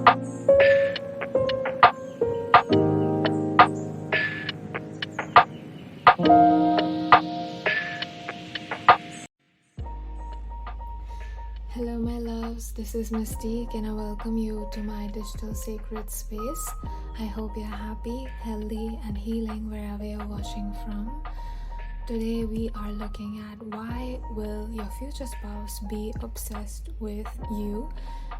Hello my loves, this is Mystique and I welcome you to my digital sacred space. I hope you're happy, healthy and healing wherever you're watching from. Today we are looking at why will your future spouse be obsessed with you,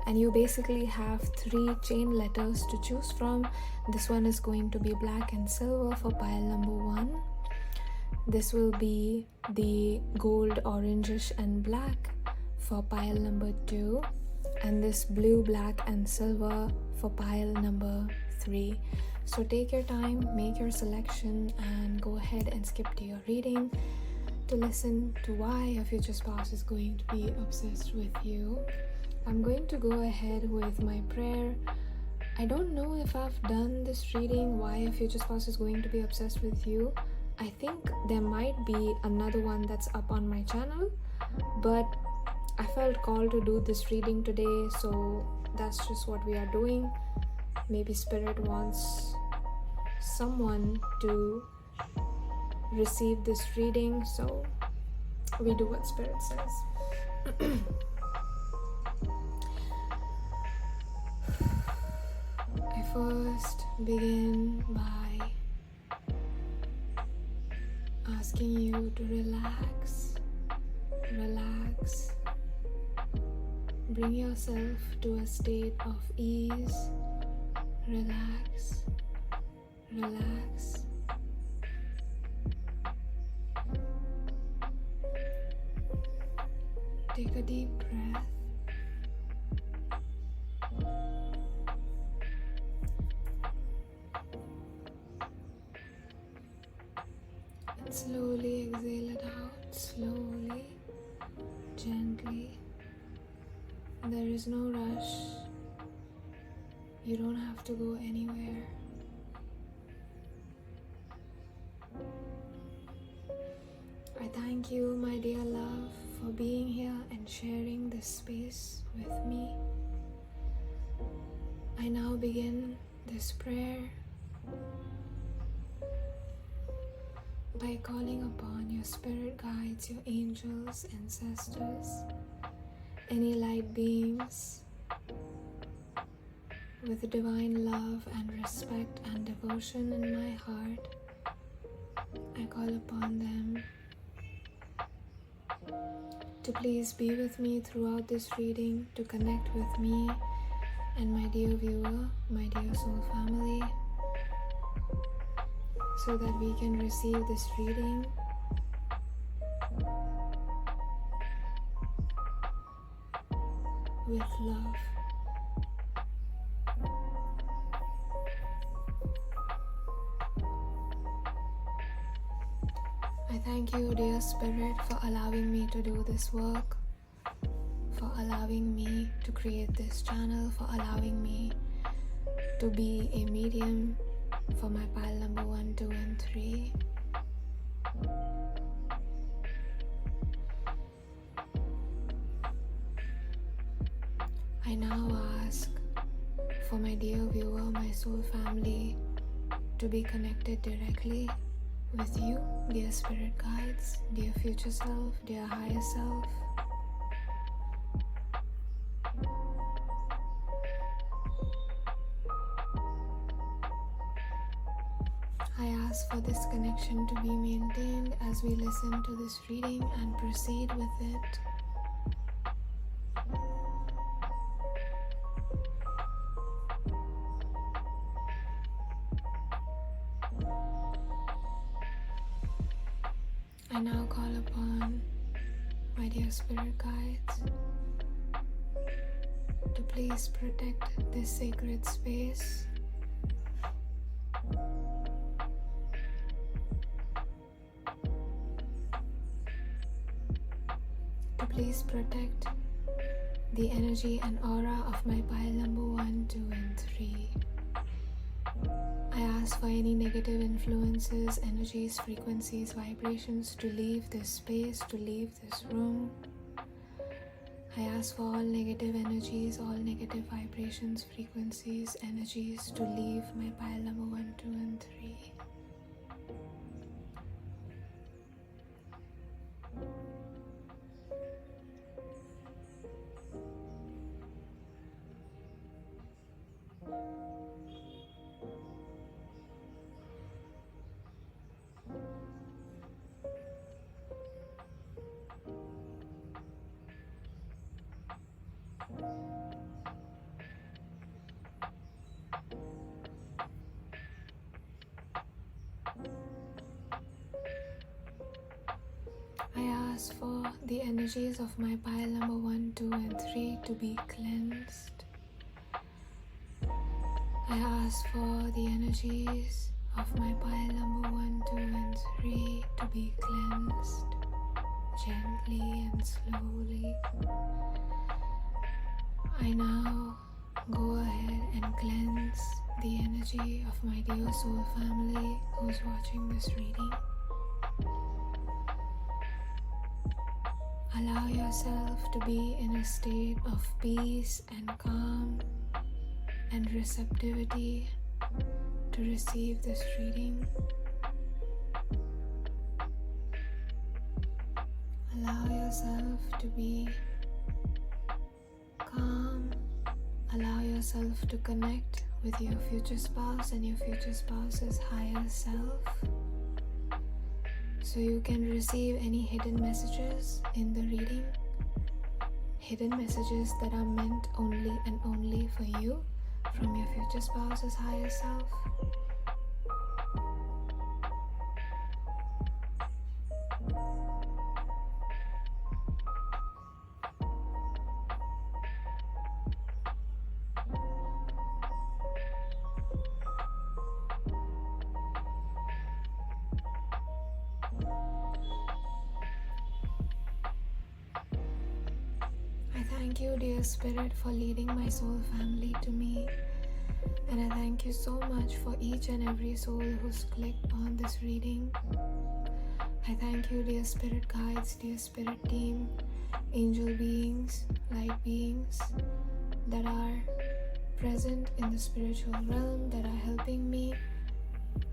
and you basically have 3 chain letters to choose from. This one is going to be black and silver for pile number 1. This will be the gold, orangish and black for pile number 2, and this blue, black and silver for pile number 3. So take your time, make your selection and go ahead and skip to your reading to listen to why your future spouse is going to be obsessed with you. I'm going to go ahead with my prayer. I don't know if I've done this reading, why your future spouse is going to be obsessed with you. I think there might be another one that's up on my channel, but I felt called to do this reading today, so that's just what we are doing. Maybe Spirit wants someone to receive this reading, so we do what Spirit says. I first begin by asking you to relax. Bring yourself to a state of ease. Relax. Take a deep breath. And slowly exhale it out, slowly, gently. There is no rush. You don't have to go anywhere. I thank you, my dear love, for being here and sharing this space with me. I now begin this prayer by calling upon your spirit guides, your angels, ancestors, any light beings with divine love and respect and devotion in my heart. I call upon them to please be with me throughout this reading, to connect with me and my dear viewer, my dear soul family, so that we can receive this reading with love. I thank you, dear Spirit, for allowing me to do this work, for allowing me to create this channel, for allowing me to be a medium for my pile number 1, 2 and 3. I now ask for my dear viewer, my soul family, to be connected directly with you, dear spirit guides, dear future self, dear higher self. I ask for this connection to be maintained as we listen to this reading and proceed with it. I now call upon my dear spirit guides to please protect this sacred space. To please protect the energy and aura of my pile number 1, 2 and 3. I ask for any negative influences, energies, frequencies, vibrations to leave this space, to leave this room. I ask for all negative energies, all negative vibrations, frequencies, energies to leave my pile number 1, 2, and 3. I ask for the energies of my pile number 1, 2, and 3 to be cleansed. I ask for the energies of my pile number 1, 2, and 3 to be cleansed gently and slowly. I now go ahead and cleanse the energy of my dear soul family who's watching this reading. Allow yourself to be in a state of peace and calm and receptivity to receive this reading. Allow yourself to be calm. Allow yourself to connect with your future spouse and your future spouse's higher self, so you can receive any hidden messages in the reading. Hidden messages that are meant only and only for you from your future spouse's higher self. Thank you, dear Spirit, for leading my soul family to me. And I thank you so much for each and every soul who's clicked on this reading. I thank you, dear Spirit guides, dear Spirit team, angel beings, light beings that are present in the spiritual realm, that are helping me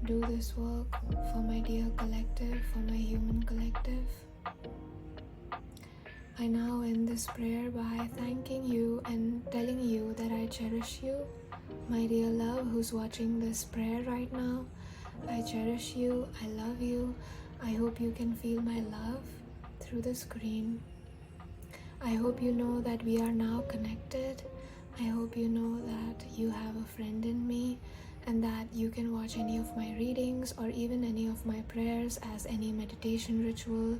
do this work for my dear collective, for my human collective. I now end this prayer by thanking you and telling you that I cherish you, my dear love who's watching this prayer right now. I cherish you, I love you. I hope you can feel my love through the screen. I hope you know that we are now connected. I hope you know that you have a friend in me and that you can watch any of my readings or even any of my prayers as any meditation ritual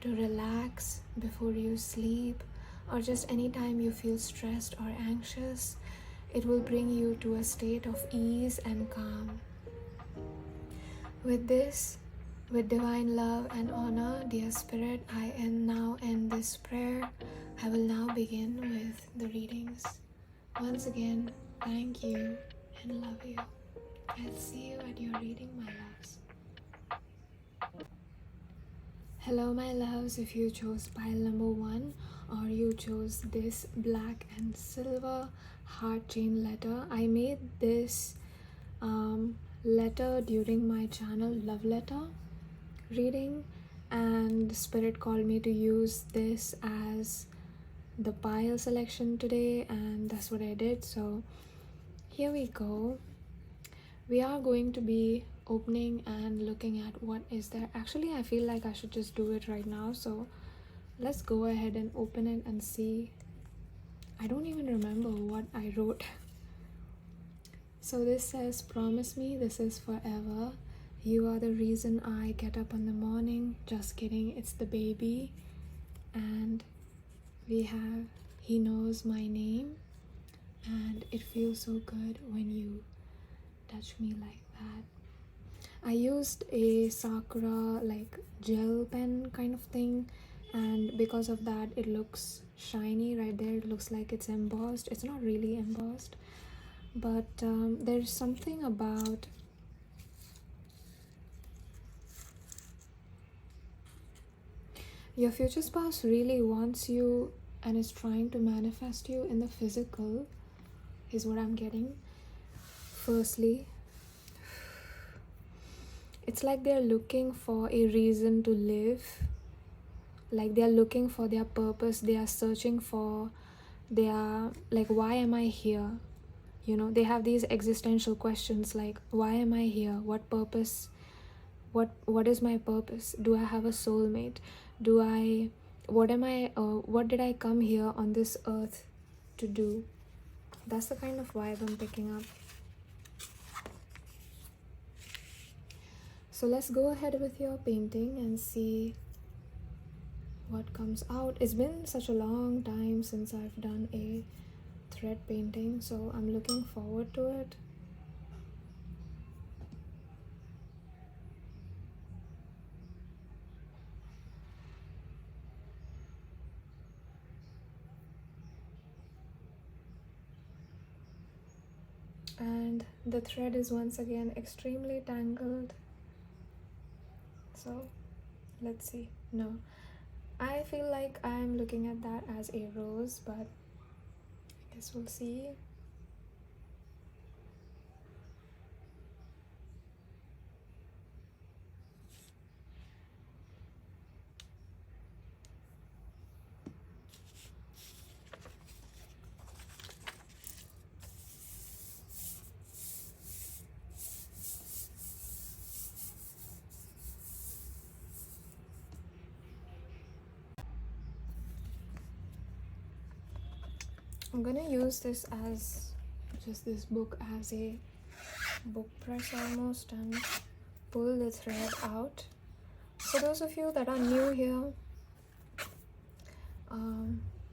to relax before you sleep, or just anytime you feel stressed or anxious. It will bring you to a state of ease and calm. With this, with divine love and honor, dear Spirit, I now end this prayer. I will now begin with the readings. Once again, thank you and love you. I'll see you at your reading, my loves. Hello, my loves. If you chose pile number 1 or you chose this black and silver heart chain letter, I made this letter during my channel love letter reading, and Spirit called me to use this as the pile selection today, and that's what I did. So here we go. We are going to be opening and looking at what is there. Actually, I feel like I should just do it right now, so let's go ahead and open it and see. I don't even remember what I wrote. So this says, promise me this is forever. You are the reason I get up in the morning. Just kidding, it's the baby. And we have, he knows my name, and it feels so good when you touch me like that. I used a Sakura like gel pen kind of thing, and because of that it looks shiny right there. It looks like it's embossed. It's not really embossed, but there's something about your future spouse really wants you and is trying to manifest you in the physical is what I'm getting. Firstly, it's like they're looking for a reason to live, like they're looking for their purpose. They are searching for their, like, why am I here? You know, they have these existential questions like, why am I here? What purpose? What is my purpose? Do I have a soulmate? What did I come here on this earth to do? That's the kind of vibe I'm picking up. So let's go ahead with your painting and see what comes out. It's been such a long time since I've done a thread painting, so I'm looking forward to it. And the thread is once again extremely tangled. So let's see. No, I feel like I'm looking at that as a rose, but I guess we'll see. I'm gonna use this as just this book as a book press almost and pull the thread out. For those of you that are new here,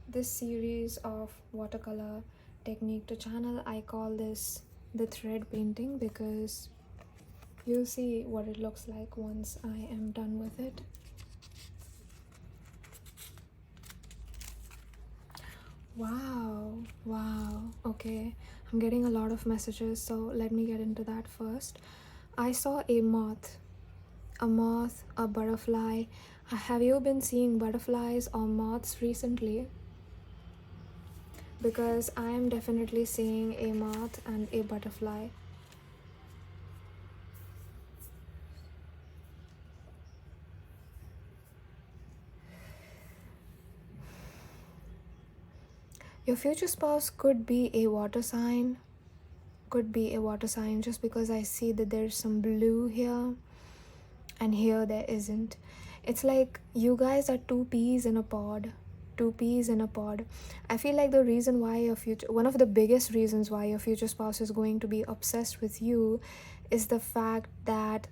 this series of watercolor technique to channel, I call this the thread painting because you'll see what it looks like once I am done with it. Wow, okay, I'm getting a lot of messages, so let me get into that first. I saw a moth, a butterfly. Have you been seeing butterflies or moths recently? Because I am definitely seeing a moth and a butterfly. Your future spouse could be a water sign, just because I see that there's some blue here and here there isn't. It's like you guys are two peas in a pod. I feel like the reason why one of the biggest reasons why your future spouse is going to be obsessed with you is the fact that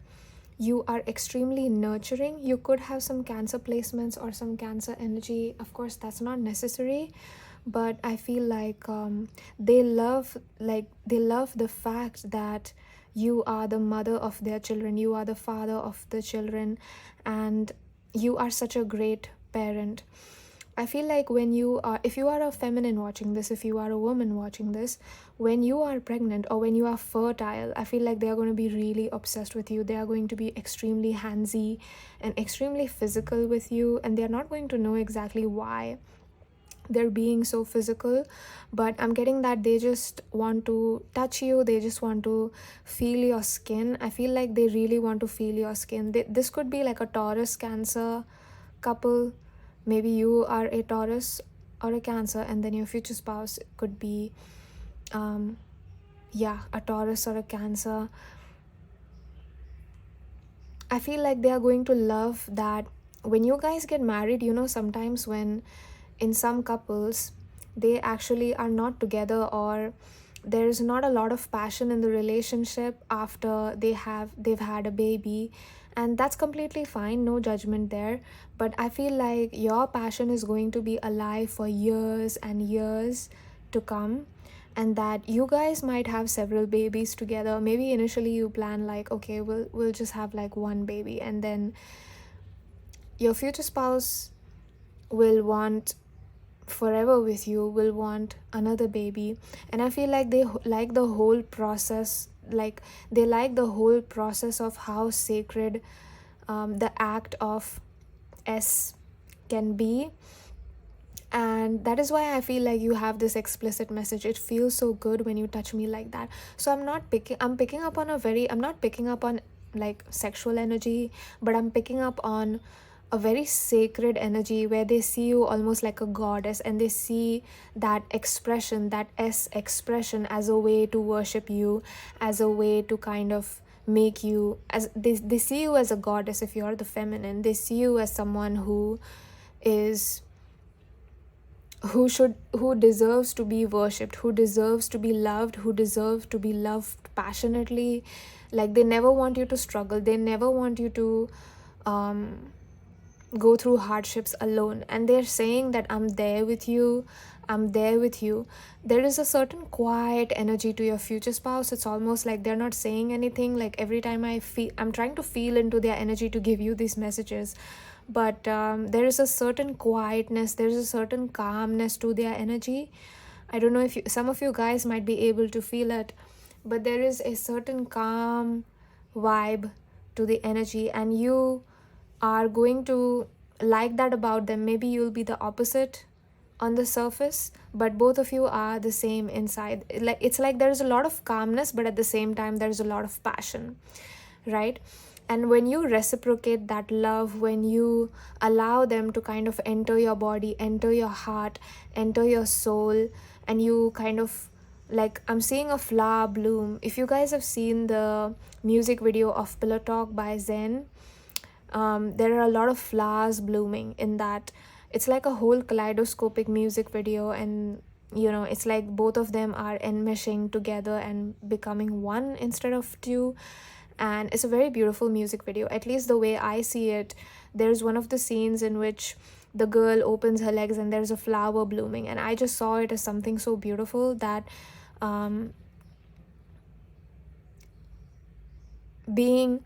you are extremely nurturing. You could have some Cancer placements or some Cancer energy. Of course, that's not necessary, but I feel like they love the fact that you are the mother of their children, you are the father of the children, and you are such a great parent. I feel like if you are a feminine watching this, if you are a woman watching this, when you are pregnant or when you are fertile, I feel like they are going to be really obsessed with you. They are going to be extremely handsy and extremely physical with you, and they're not going to know exactly why they're being so physical, but I'm getting that they just want to touch you. They just want to feel your skin. I feel like they really want to feel your skin. This could be like a Taurus Cancer couple. Maybe you are a Taurus or a Cancer, and then your future spouse could be a Taurus or a Cancer. I feel like they are going to love that when you guys get married. Sometimes when in some couples they actually are not together, or there's not a lot of passion in the relationship after they've had a baby, and that's completely fine, no judgment there. But I feel like your passion is going to be alive for years and years to come, and that you guys might have several babies together. Maybe initially you plan like, okay, we'll just have like one baby, and then your future spouse will want forever with you, will want another baby. And I feel like they like the whole process, of how sacred the act of S can be. And that is why I feel like you have this explicit message. It feels so good when you touch me like that. So I'm not picking up on I'm not picking up on like sexual energy, but I'm picking up on a very sacred energy where they see you almost like a goddess, and they see that expression, that S expression, as a way to worship you, as a way to kind of make you, as they see you as a goddess. If you're the feminine, they see you as someone who deserves to be worshipped, who deserves to be loved, who deserves to be loved passionately. Like, they never want you to struggle, they never want you to go through hardships alone, and they're saying that I'm there with you. There is a certain quiet energy to your future spouse. It's almost like they're not saying anything. Like, every time I'm trying to feel into their energy to give you these messages, but there is a certain quietness, there's a certain calmness to their energy. I don't know if some of you guys might be able to feel it, but there is a certain calm vibe to the energy, and you are going to like that about them. Maybe you'll be the opposite on the surface, but both of you are the same inside. It's like there's a lot of calmness, but at the same time there's a lot of passion, right? And when you reciprocate that love, when you allow them to kind of enter your body, enter your heart, enter your soul, and you kind of, like, I'm seeing a flower bloom. If you guys have seen the music video of Pillow Talk by Zen, there are a lot of flowers blooming in that. It's like a whole kaleidoscopic music video, and it's like both of them are enmeshing together and becoming one instead of two. And it's a very beautiful music video, at least the way I see it. There's one of the scenes in which the girl opens her legs and there's a flower blooming, and I just saw it as something so beautiful that being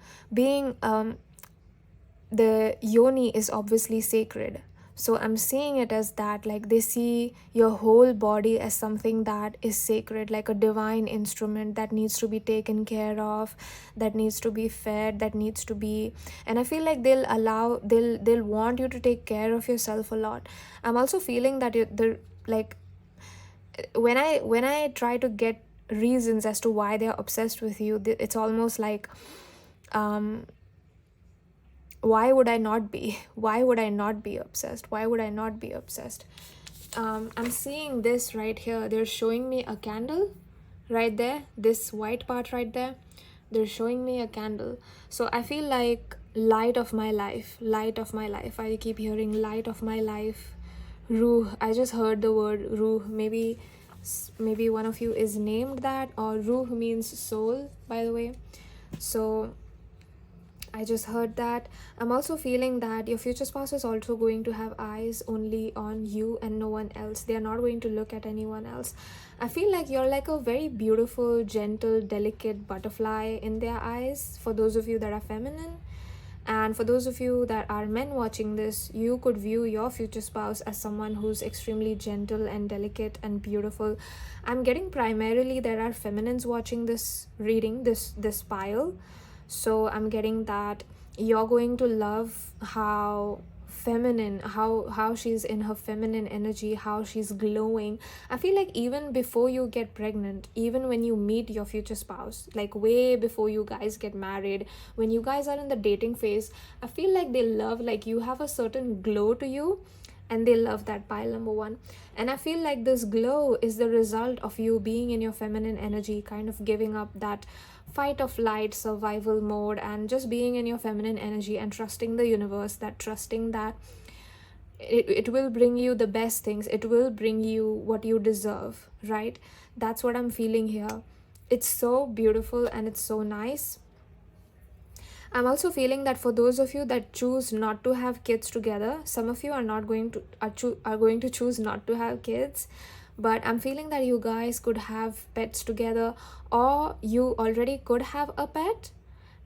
the yoni is obviously sacred. So I'm seeing it as that, like, they see your whole body as something that is sacred, like a divine instrument that needs to be taken care of, that needs to be fed, that needs to be, and I feel like they'll want you to take care of yourself a lot. I'm also feeling that when I try to get reasons as to why they're obsessed with you, it's almost like why would I not be obsessed? I'm seeing this right here. They're showing me a candle right there, this white part right there. They're showing me a candle. So I feel like light of my life. I keep hearing light of my life, ruh. I just heard the word ruh. Maybe one of you is named that, or ruh means soul, by the way. So I just heard that. I'm also feeling that your future spouse is also going to have eyes only on you and no one else. They are not going to look at anyone else. I feel like you're like a very beautiful, gentle, delicate butterfly in their eyes, for those of you that are feminine. And for those of you that are men watching this, you could view your future spouse as someone who's extremely gentle and delicate and beautiful. I'm getting primarily there are feminines watching this reading, this pile. So I'm getting that you're going to love how feminine, how she's in her feminine energy, how she's glowing. I feel like even before you get pregnant, even when you meet your future spouse, like way before you guys get married, when you guys are in the dating phase, I feel like they love, like, you have a certain glow to you, and they love that. Pile number one. And I feel like this glow is the result of you being in your feminine energy, kind of giving up that fight of light survival mode, and just being in your feminine energy and trusting the universe, trusting that it will bring you the best things, it will bring you what you deserve, right? That's what I'm feeling here. It's so beautiful and it's so nice. I'm also feeling that for those of you that choose not to have kids together, some of you are going to choose not to have kids, but I'm feeling that you guys could have pets together, or you already could have a pet,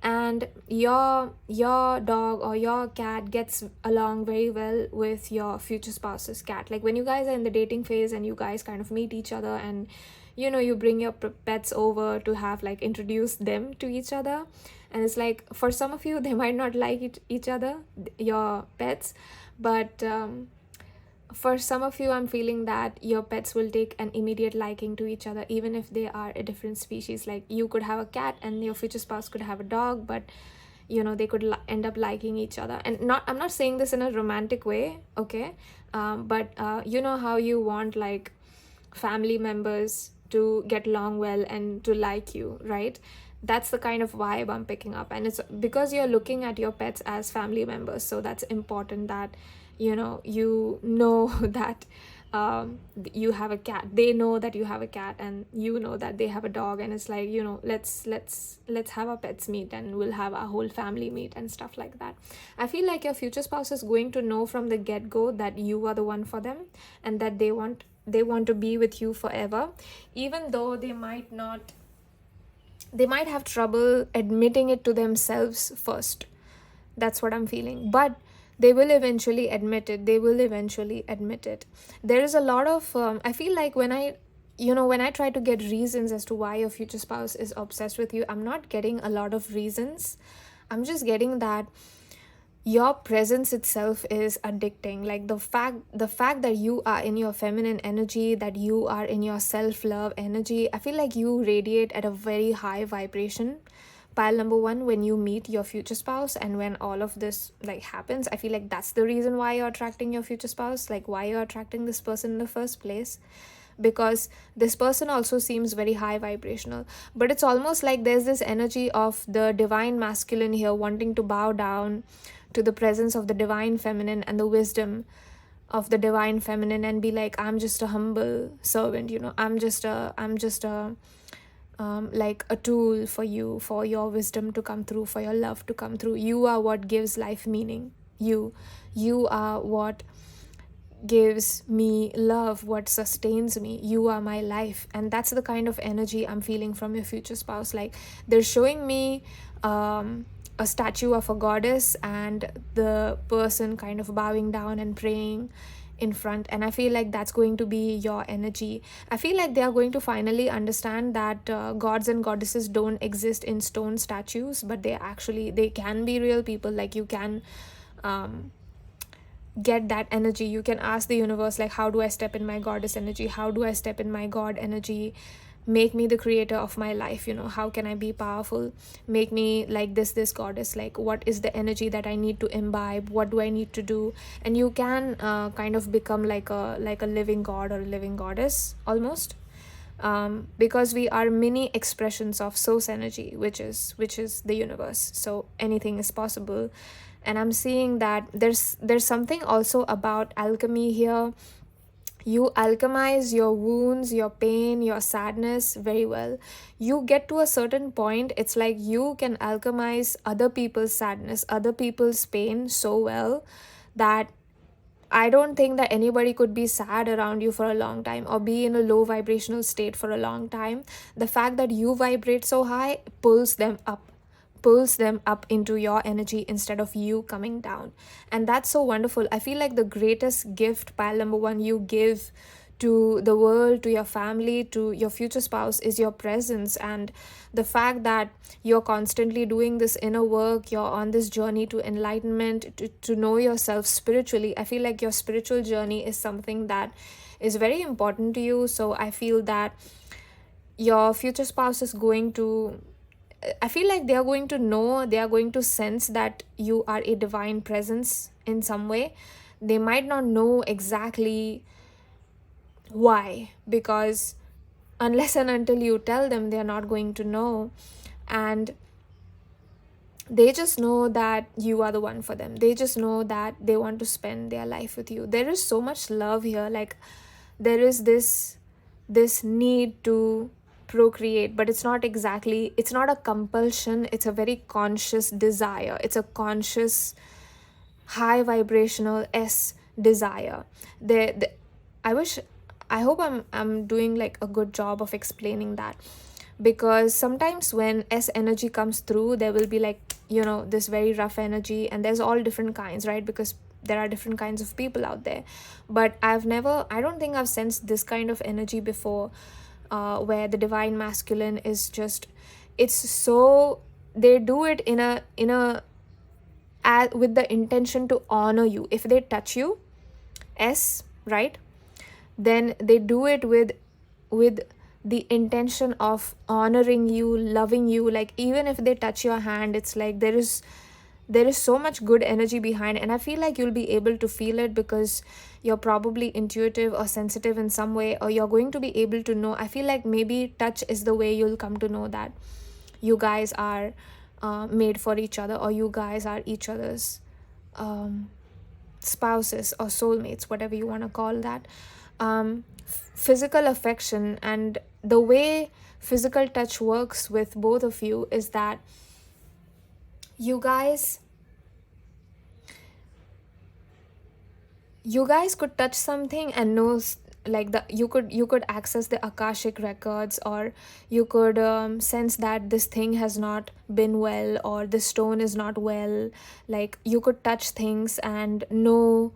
and your dog or your cat gets along very well with your future spouse's cat. Like, when you guys are in the dating phase and you guys kind of meet each other, and you bring your pets over to have, like, introduce them to each other, and it's like, for some of you, they might not like each other, your pets, but for some of you, I'm feeling that your pets will take an immediate liking to each other, even if they are a different species. Like you could have a cat and your future spouse could have a dog, but they could end up liking each other. And I'm not saying this in a romantic way, okay? But you know how you want like family members to get along well and to like you, right? That's the kind of vibe I'm picking up, and it's because you're looking at your pets as family members. So that's important that that you have a cat, they know that you have a cat, and you know that they have a dog, and it's like, let's have our pets meet and we'll have our whole family meet and stuff like that. I feel like your future spouse is going to know from the get-go that you are the one for them, and that they want to be with you forever, even though they might have trouble admitting it to themselves first. That's what I'm feeling. But they will eventually admit it. There is a lot of, I feel like when I try to get reasons as to why your future spouse is obsessed with you, I'm not getting a lot of reasons. I'm just getting that your presence itself is addicting. Like the fact that you are in your feminine energy, that you are in your self-love energy, I feel like you radiate at a very high vibration. Pile number one, when you meet your future spouse and when all of this like happens, I feel like that's the reason why you're attracting your future spouse, like why you're attracting this person in the first place, because this person also seems very high vibrational. But it's almost like there's this energy of the divine masculine here wanting to bow down to the presence of the divine feminine and the wisdom of the divine feminine, and be like, I'm just a humble servant, I'm just a like a tool for you, for your wisdom to come through, for your love to come through. You are what gives life meaning. You are what gives me love, what sustains me. You are my life. And that's the kind of energy I'm feeling from your future spouse. Like they're showing me a statue of a goddess and the person kind of bowing down and praying in front, and I feel like that's going to be your energy. I feel like they are going to finally understand that gods and goddesses don't exist in stone statues, but they can be real people. Like you can get that energy. You can ask the universe, like, how do I step in my goddess energy? How do I step in my god energy? Make me the creator of my life. How can I be powerful? Make me like this goddess. Like, what is the energy that I need to imbibe? What do I need to do? And you can kind of become like a living god or a living goddess almost, because we are mini expressions of source energy, which is the universe. So anything is possible. And I'm seeing that there's something also about alchemy here. You alchemize your wounds, your pain, your sadness very well. You get to a certain point, it's like you can alchemize other people's sadness, other people's pain so well that I don't think that anybody could be sad around you for a long time or be in a low vibrational state for a long time. The fact that you vibrate so high pulls them up into your energy instead of you coming down. And that's so wonderful. I feel like the greatest gift, pile number one, you give to the world, to your family, to your future spouse is your presence. And the fact that you're constantly doing this inner work, you're on this journey to enlightenment, to know yourself spiritually. I feel like your spiritual journey is something that is very important to you. So I feel that your future spouse is going to, I feel like they are going to know, they are going to sense that you are a divine presence in some way. They might not know exactly why, because unless and until you tell them, they are not going to know. And they just know that you are the one for them. They just know that they want to spend their life with you. There is so much love here. Like there is this need to procreate, but it's not a compulsion. It's a very conscious desire. It's a conscious high vibrational desire. I hope I'm doing like a good job of explaining that, because sometimes when energy comes through, there will be like, this very rough energy, and there's all different kinds, right? Because there are different kinds of people out there. But I don't think I've sensed this kind of energy before, where the divine masculine is just, it's so, they do it with the intention to honor you. If they touch you, right? Then they do it with the intention of honoring you, loving you. Like even if they touch your hand, it's like there is so much good energy behind, and I feel like you'll be able to feel it because you're probably intuitive or sensitive in some way, or you're going to be able to know. I feel like maybe touch is the way you'll come to know that you guys are made for each other, or you guys are each other's spouses or soulmates, whatever you want to call that. Physical affection, and the way physical touch works with both of you is that you guys could touch something and know, like you could access the Akashic records, or you could sense that this thing has not been well, or this stone is not well. Like you could touch things and know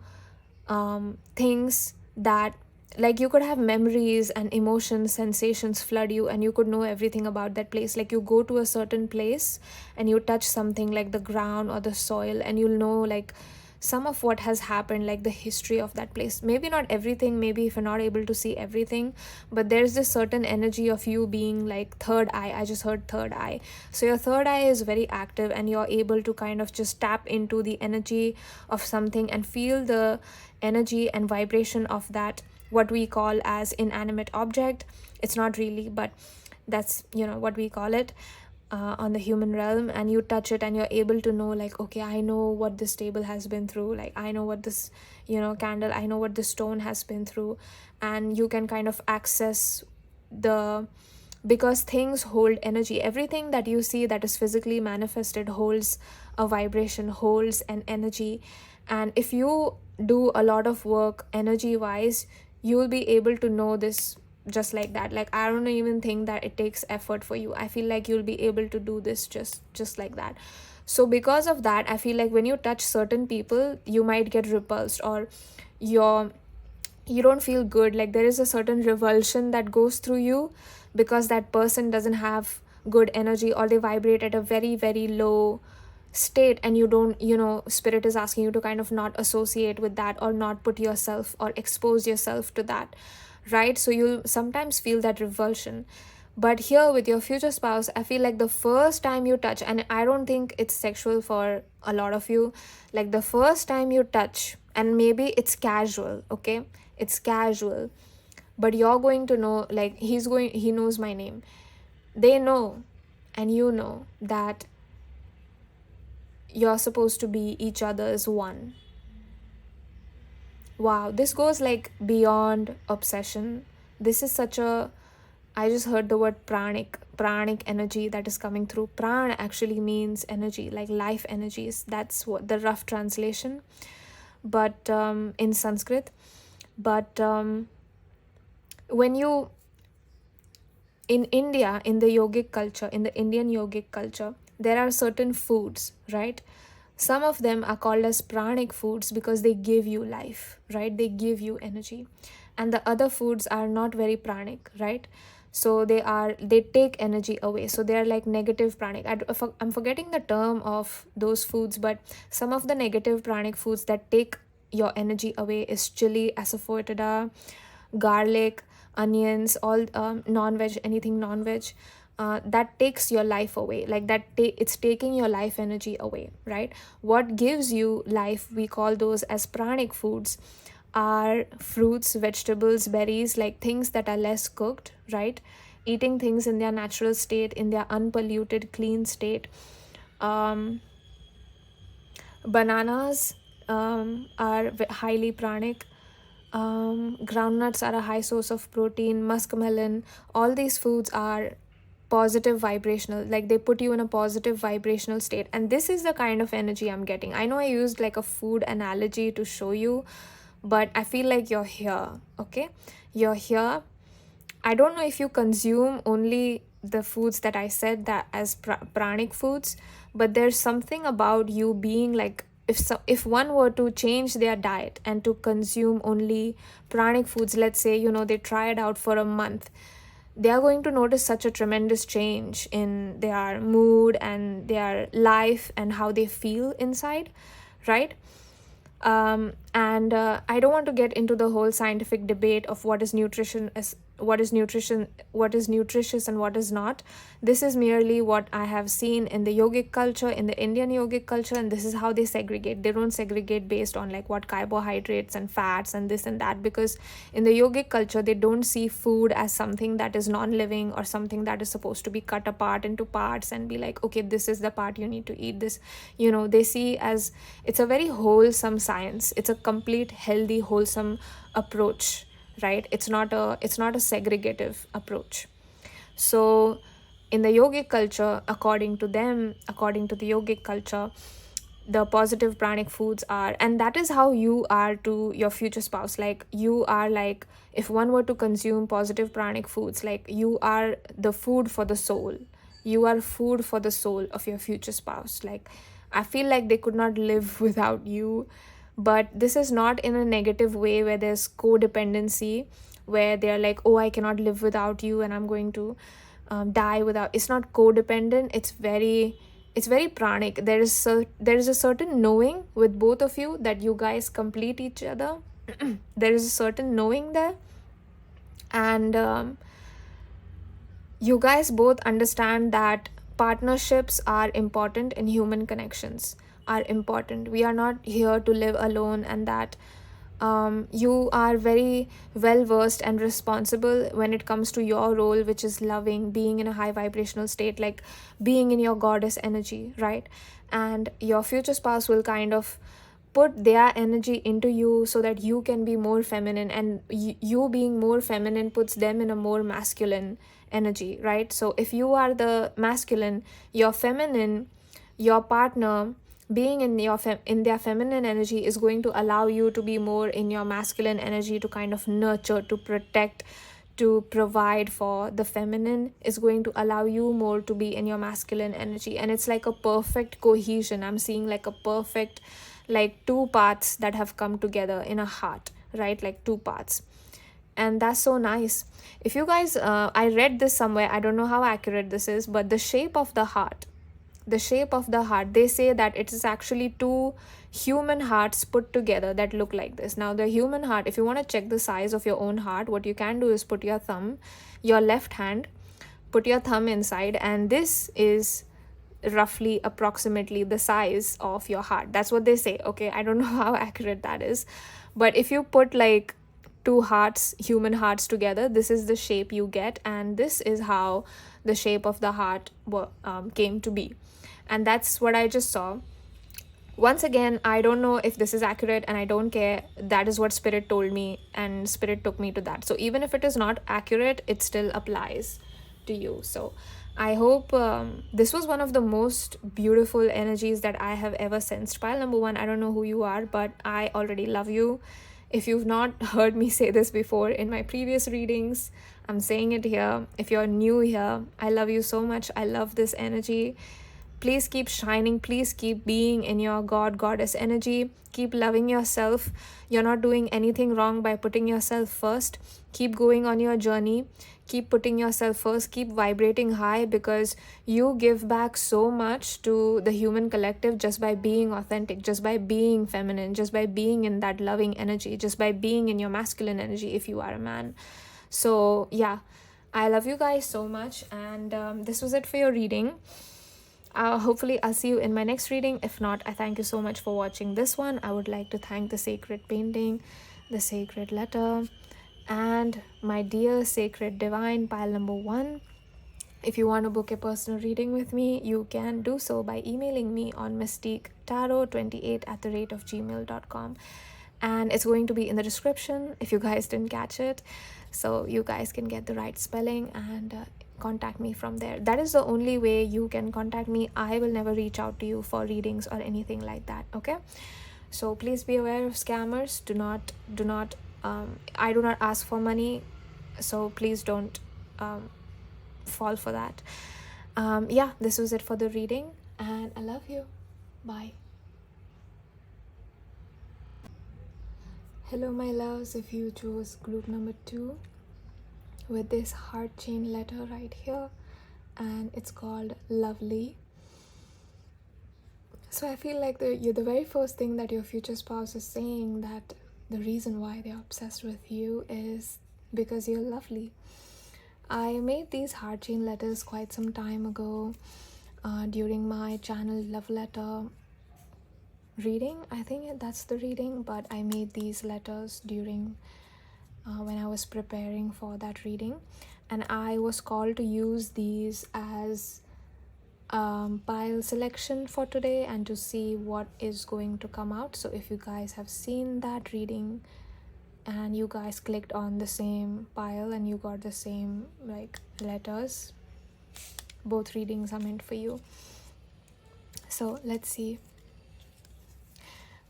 things that, like you could have memories and emotions, sensations flood you, and you could know everything about that place. Like you go to a certain place and you touch something like the ground or the soil, and you'll know like some of what has happened, like the history of that place. Maybe not everything, maybe if you're not able to see everything, but there's this certain energy of you being like third eye. I just heard third eye. So your third eye is very active, and you're able to kind of just tap into the energy of something and feel the energy and vibration of that, what we call as inanimate object. It's not really, but that's what we call it on the human realm. And you touch it and you're able to know, like, okay, I know what this table has been through, like I know what this candle, I know what this stone has been through. And you can kind of access because things hold energy. Everything that you see that is physically manifested holds a vibration, holds an energy. And if you do a lot of work energy wise, you will be able to know this just like that. Like I don't even think that it takes effort for you. I feel like you'll be able to do this just like that. So because of that, I feel like when you touch certain people, you might get repulsed, or you don't feel good. Like there is a certain revulsion that goes through you because that person doesn't have good energy, or they vibrate at a very, very low state, and you don't, spirit is asking you to kind of not associate with that, or not put yourself or expose yourself to that, right? So you'll sometimes feel that revulsion. But here with your future spouse, I feel like the first time you touch, and I don't think it's sexual for a lot of you, like the first time you touch, and maybe it's casual, okay, it's casual, but you're going to know, like he knows my name, they know, and you know that you're supposed to be each other's one. Wow, this goes like beyond obsession. This is such a, I just heard the word pranic energy that is coming through. Pran actually means energy, like life energies. That's what the rough translation, but in Sanskrit. But when you, in India, in the yogic culture, in the Indian yogic culture, there are certain foods, right? Some of them are called as pranic foods because they give you life, right? They give you energy. And the other foods are not very pranic, right? So they take energy away. So they are like negative pranic. I'm forgetting the term of those foods, but some of the negative pranic foods that take your energy away is chili, asafoetida, garlic, onions, all non-veg, anything non-veg. That takes your life away, like that it's taking your life energy away, right? What gives you life, we call those as pranic foods, are fruits, vegetables, berries, like things that are less cooked, right? Eating things in their natural state, in their unpolluted, clean state. Bananas are highly pranic. Groundnuts are a high source of protein. Muskmelon, all these foods are positive vibrational, like they put you in a positive vibrational state. And this is the kind of energy I'm getting. I know I used like a food analogy to show you, but I feel like you're here, okay? You're here. I don't know if you consume only the foods that I said that as pranic foods, but there's something about you being like, if one were to change their diet and to consume only pranic foods, let's say, they try it out for a month, they are going to notice such a tremendous change in their mood and their life and how they feel inside, right? And I don't want to get into the whole scientific debate of what is what is nutritious and what is not. This is merely what I have seen in the yogic culture, in the Indian yogic culture, and this is how they segregate. They don't segregate based on like what carbohydrates and fats and this and that, because in the yogic culture they don't see food as something that is non-living or something that is supposed to be cut apart into parts and be like, okay, this is the part you need to eat. This, they see as it's a very wholesome science. It's a complete healthy wholesome approach, right? It's not a segregative approach. So in the yogic culture, according to the yogic culture, the positive pranic foods are, and that is how you are to your future spouse. Like, you are like, if one were to consume positive pranic foods, like, you are the food for the soul. You are food for the soul of your future spouse. Like, I feel like they could not live without you. But this is not in a negative way where there's codependency, where they're like, oh, I cannot live without you and I'm going to die without. It's not codependent. It's very pranic. There is a certain knowing with both of you that you guys complete each other. There is a certain knowing there, and you guys both understand that partnerships are important in human connections, are important. We are not here to live alone, and that you are very well versed and responsible when it comes to your role, which is loving, being in a high vibrational state, like being in your goddess energy, right? And your future spouse will kind of put their energy into you so that you can be more feminine, and you being more feminine puts them in a more masculine energy, right? So if you are the masculine, your feminine, your partner being in their feminine energy is going to allow you to be more in your masculine energy, to kind of nurture, to protect, to provide for. The feminine is going to allow you more to be in your masculine energy, and it's like a perfect cohesion. I'm seeing like a perfect, like two paths that have come together in a heart, right? Like two paths. And that's so nice. If you guys, I read this somewhere, I don't know how accurate this is, but the shape of the heart, they say that it is actually two human hearts put together that look like this. Now, the human heart, if you want to check the size of your own heart, what you can do is put your thumb, your left hand, put your thumb inside, and this is roughly approximately the size of your heart. That's what they say. Okay, I don't know how accurate that is, but if you put like two hearts, human hearts together, this is the shape you get, and this is how the shape of the heart came to be. And that's what I just saw. Once again, I don't know if this is accurate, and I don't care. That is what spirit told me, and spirit took me to that. So even if it is not accurate, it still applies to you. So I hope this was one of the most beautiful energies that I have ever sensed. Pile number one, I don't know who you are, but I already love you. If you've not heard me say this before in my previous readings, I'm saying it here. If you're new here, I love you so much. I love this energy. Please keep shining. Please keep being in your goddess energy. Keep loving yourself. You're not doing anything wrong by putting yourself first. Keep going on your journey. Keep putting yourself first. Keep vibrating high, because you give back so much to the human collective just by being authentic, just by being feminine, just by being in that loving energy, just by being in your masculine energy if you are a man. So yeah, I love you guys so much, and this was it for your reading. Hopefully I'll see you in my next reading. If not, I thank you so much for watching this one. I would like to thank the sacred painting, the sacred letter, and my dear sacred divine pile number one. If you want to book a personal reading with me, you can do so by emailing me on mystiquetarot28@gmail.com, and it's going to be in the description if you guys didn't catch it, so you guys can get the right spelling and contact me from there. That is the only way you can contact me. I will never reach out to you for readings or anything like that. Okay, so please be aware of scammers. Do not I do not ask for money, so please don't fall for that. Yeah, this was it for the reading, and I love you. Bye. Hello my loves. If you chose group number 2 with this heart chain letter right here, and it's called lovely, So I feel like the very first thing that your future spouse is saying, that the reason why they're obsessed with you is because you're lovely. I made these heart chain letters quite some time ago during my channel love letter reading. I think that's the reading, but I made these letters during when I was preparing for that reading, and I was called to use these as pile selection for today and to see what is going to come out. So if you guys have seen that reading and you guys clicked on the same pile and you got the same like letters, both readings are meant for you. So let's see.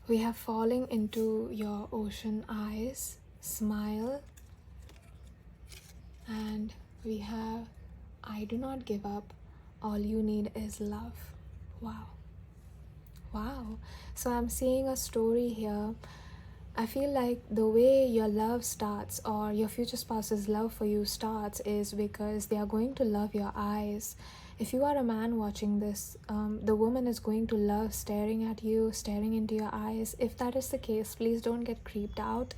We have falling into your ocean eyes, smile, and we have I do not give up, all you need is love. Wow. So I'm seeing a story here. I feel like the way your love starts, or your future spouse's love for you starts, is because they are going to love your eyes. If you are a man watching this, the woman is going to love staring at you, staring into your eyes. If that is the case, please don't get creeped out.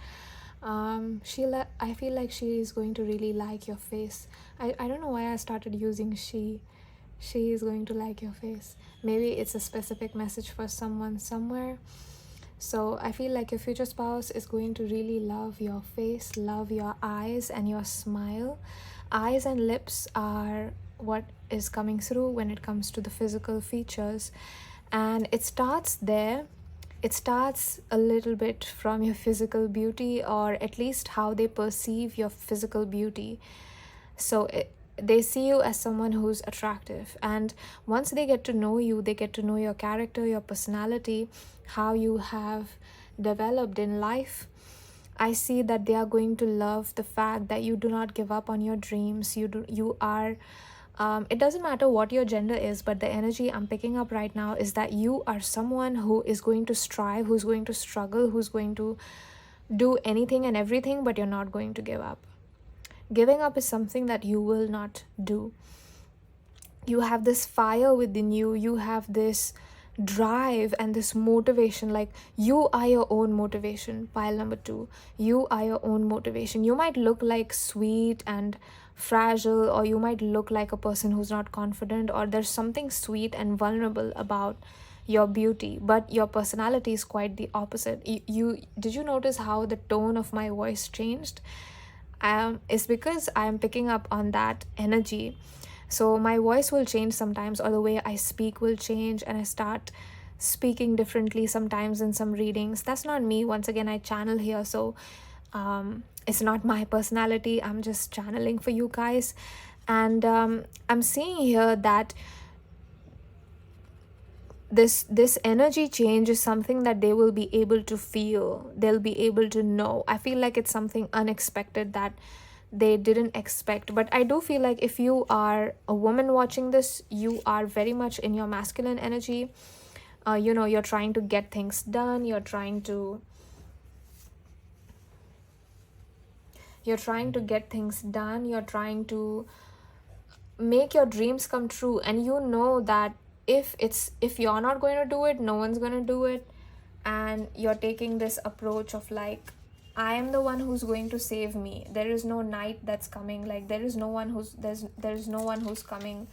I feel like she is going to really like your face. I don't know why I started using she. She is going to like your face. Maybe it's a specific message for someone somewhere. So I feel like your future spouse is going to really love your face, love your eyes and your smile. Eyes and lips are what is coming through when it comes to the physical features, and it starts there. It starts a little bit from your physical beauty, or at least how they perceive your physical beauty. So they see you as someone who's attractive, and once they get to know you, they get to know your character, your personality, how you have developed in life. I see that they are going to love the fact that you do not give up on your dreams. You are it doesn't matter what your gender is, but the energy I'm picking up right now is that you are someone who is going to strive, who's going to struggle, who's going to do anything and everything, but you're not going to give up. Giving up is something that you will not do. You have this fire within you. You have this drive and this motivation. Like, you are your own motivation. Pile number 2. You are your own motivation. You might look like sweet and fragile, or you might look like a person who's not confident, or there's something sweet and vulnerable about your beauty, but your personality is quite the opposite. Did you notice how the tone of my voice changed? It's because I'm picking up on that energy. So my voice will change sometimes, or the way I speak will change, and I start speaking differently sometimes in some readings. That's not me. Once again, I channel here, so it's not my personality. I'm just channeling for you guys. And I'm seeing here that this energy change is something that they will be able to feel. They'll be able to know. I feel like it's something unexpected that they didn't expect. But I do feel like if you are a woman watching this, you are very much in your masculine energy. You're trying to get things done. You're trying to get things done. You're trying to make your dreams come true, and you know that if you're not going to do it, no one's going to do it. And you're taking this approach of like, I am the one who's going to save me. There is no knight that's coming. Like, there's no one who's coming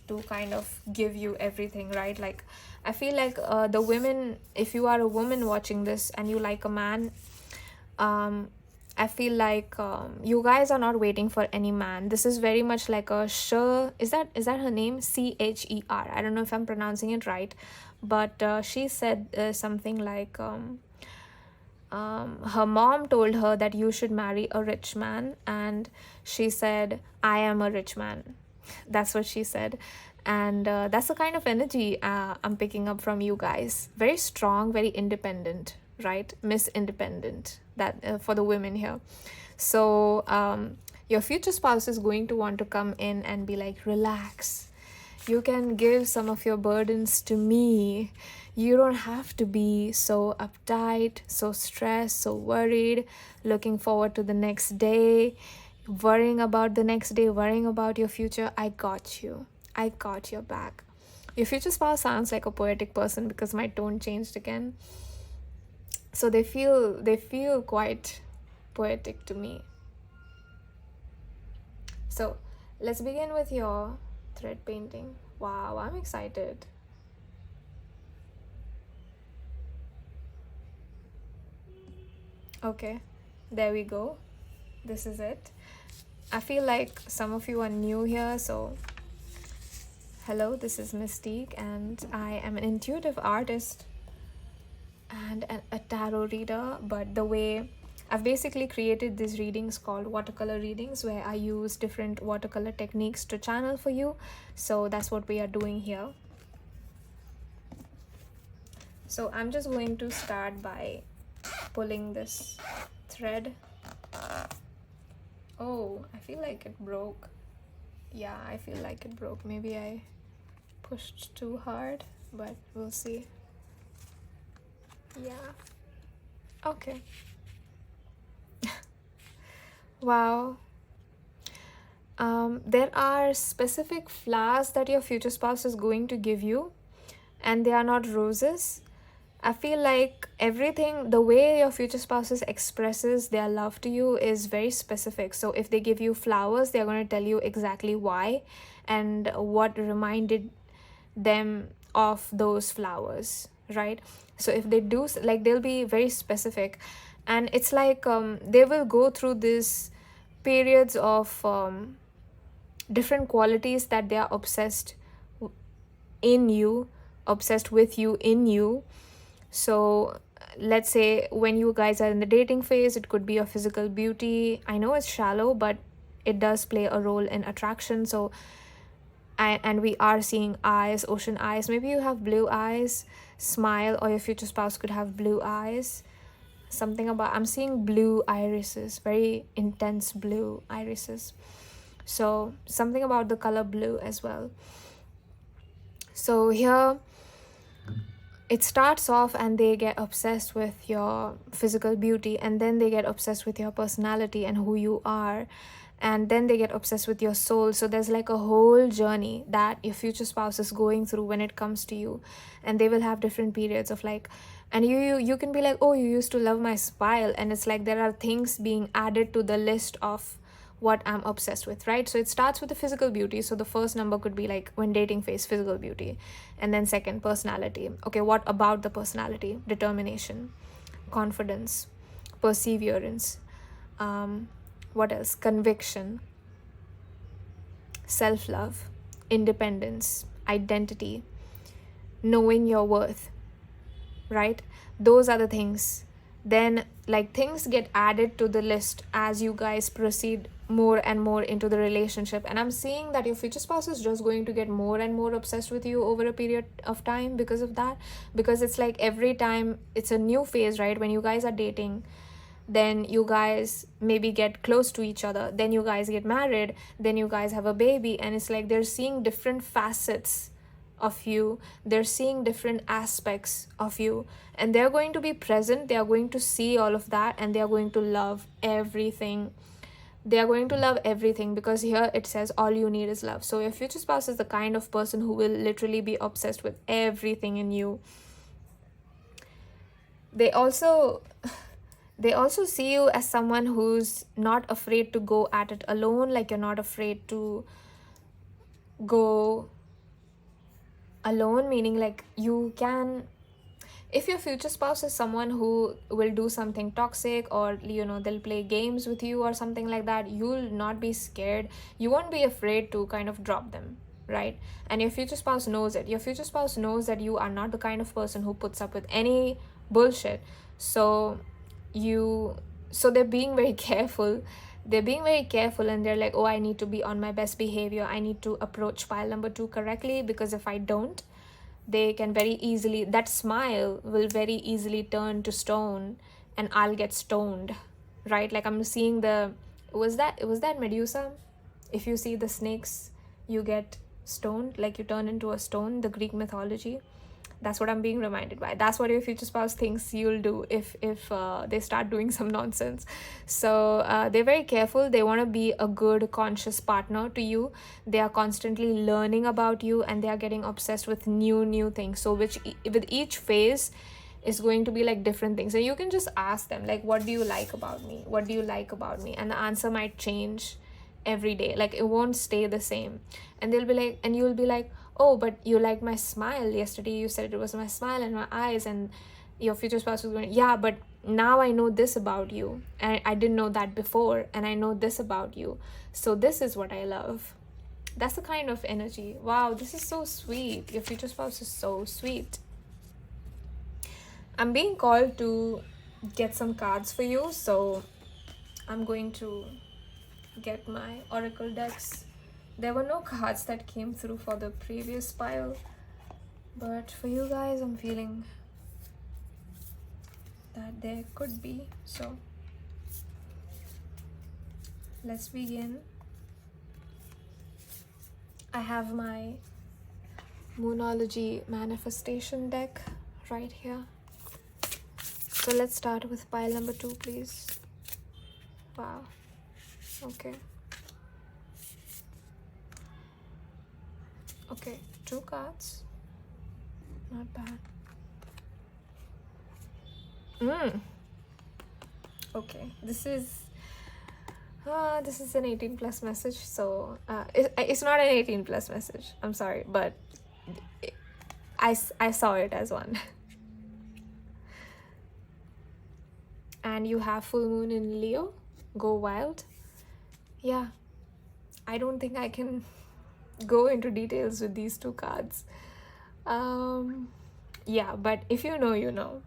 to kind of give you everything, right? Like, I feel like the women, if you are a woman watching this and you like a man, I feel like you guys are not waiting for any man. This is very much like a is that her name? 𝘱𝘪. I don't know if I'm pronouncing it right, but she said something like her mom told her that you should marry a rich man, and she said, I am a rich man. That's what she said. And that's the kind of energy I'm picking up from you guys. Very strong, very independent, right? Miss Independent, that for the women here. So your future spouse is going to want to come in and be like, relax. You can give some of your burdens to me. You don't have to be so uptight, so stressed, so worried, looking forward to the next day, worrying about the next day, worrying about your future. I got you. I got your back. Your future spouse sounds like a poetic person because my tone changed again. So they feel quite poetic to me. So let's begin with your thread painting. Wow, I'm excited. Okay, there we go. This is it. I feel like some of you are new here, so hello, this is Mystique, and I am an intuitive artist and a tarot reader. But the way I've basically created these readings called watercolor readings, where I use different watercolor techniques to channel for you. So that's what we are doing here. So I'm just going to start by pulling this thread. Oh, I feel like it broke. Yeah, I feel like it broke. Maybe I pushed too hard, but we'll see. Yeah. Okay. Wow. There are specific flowers that your future spouse is going to give you, and they are not roses. I feel like everything, the way your future spouses expresses their love to you is very specific. So if they give you flowers, they're going to tell you exactly why and what reminded them of those flowers, right? So if they do, like, they'll be very specific, and it's like they will go through these periods of different qualities that they are obsessed in you, obsessed with you in you. So let's say when you guys are in the dating phase, it could be your physical beauty. I know it's shallow, but it does play a role in attraction. So and we are seeing eyes, ocean eyes. Maybe you have blue eyes, smile, or your future spouse could have blue eyes. Something about, I'm seeing blue irises, very intense blue irises. So something about the color blue as well. So here it starts off and they get obsessed with your physical beauty, and then they get obsessed with your personality and who you are, and then they get obsessed with your soul. So there's like a whole journey that your future spouse is going through when it comes to you, and they will have different periods of like, and you can be like, oh, you used to love my smile, and it's like there are things being added to the list of what I'm obsessed with, right? So it starts with the physical beauty. So the first number could be like, when dating phase, physical beauty, and then second, personality. Okay, what about the personality? Determination, confidence, perseverance, what else? Conviction, self-love, independence, identity, knowing your worth, right? Those are the things. Then like things get added to the list as you guys proceed more and more into the relationship. And I'm seeing that your future spouse is just going to get more and more obsessed with you over a period of time because of that. Because it's like every time it's a new phase, right? When you guys are dating, then you guys maybe get close to each other, then you guys get married, then you guys have a baby, and it's like they're seeing different facets of you, they're seeing different aspects of you, and they're going to be present, they are going to see all of that, and they are going to love everything. They are going to love everything, because here it says all you need is love. So your future spouse is the kind of person who will literally be obsessed with everything in you. They also see you as someone who's not afraid to go at it alone. Like, you're not afraid to go alone, meaning like you can, if your future spouse is someone who will do something toxic, or they'll play games with you or something like that, you'll not be scared, you won't be afraid to kind of drop them, right? And your future spouse knows it. Your future spouse knows that you are not the kind of person who puts up with any bullshit. So they're being very careful. They're being very careful, and they're like, oh, I need to be on my best behavior, I need to approach pile number 2 correctly, because if I don't, they can very easily, that smile will very easily turn to stone, and I'll get stoned, right? Like, I'm seeing was that Medusa? If you see the snakes, you get stoned, like you turn into a stone, the Greek mythology. That's what I'm being reminded by. That's what your future spouse thinks you'll do if they start doing some nonsense. So they're very careful. They want to be a good, conscious partner to you. They are constantly learning about you, and they are getting obsessed with new things. So with each phase is going to be like different things. So you can just ask them, like, what do you like about me? What do you like about me? And the answer might change every day. Like, it won't stay the same. And they'll be like, and you'll be like, oh, but you liked my smile yesterday. You said it was my smile and my eyes. And your future spouse was going, yeah, but now I know this about you, and I didn't know that before, and I know this about you. So this is what I love. That's the kind of energy. Wow, this is so sweet. Your future spouse is so sweet. I'm being called to get some cards for you, so I'm going to get my oracle decks. There were no cards that came through for the previous pile, but for you guys, I'm feeling that there could be. So let's begin. I have my Moonology manifestation deck right here. So let's start with pile number 2, please. Wow. Okay. Okay, 2 cards. Not bad. Okay, this is an 18+ message. So it's not an 18+ message. I'm sorry, but I saw it as one. And you have full moon in Leo. Go wild. Yeah, I don't think I can go into details with these 2 cards. Yeah, but if you know, you know.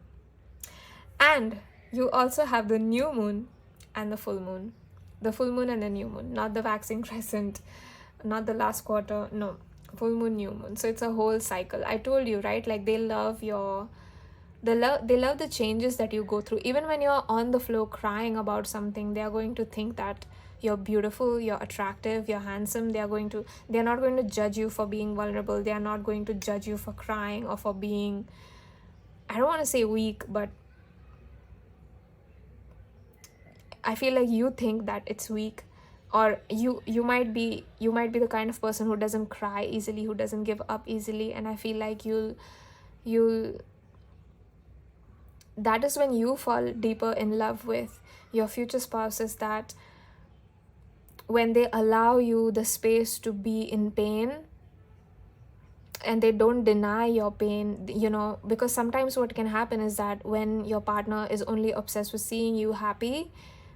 And you also have the new moon and the full moon. The full moon and the new moon, not the waxing crescent, not the last quarter. No, full moon, new moon. So it's a whole cycle. I told you, right? Like, they love they love the changes that you go through. Even when you're on the floor crying about something, they are going to think that you're beautiful, you're attractive, you're handsome. They're not going to judge you for being vulnerable. They are not going to judge you for crying or for being, I don't want to say weak, but I feel like you think that it's weak. Or you might be the kind of person who doesn't cry easily, who doesn't give up easily. And I feel like you'll that is when you fall deeper in love with your future spouse, is that when they allow you the space to be in pain and they don't deny your pain, you know, because sometimes what can happen is that when your partner is only obsessed with seeing you happy,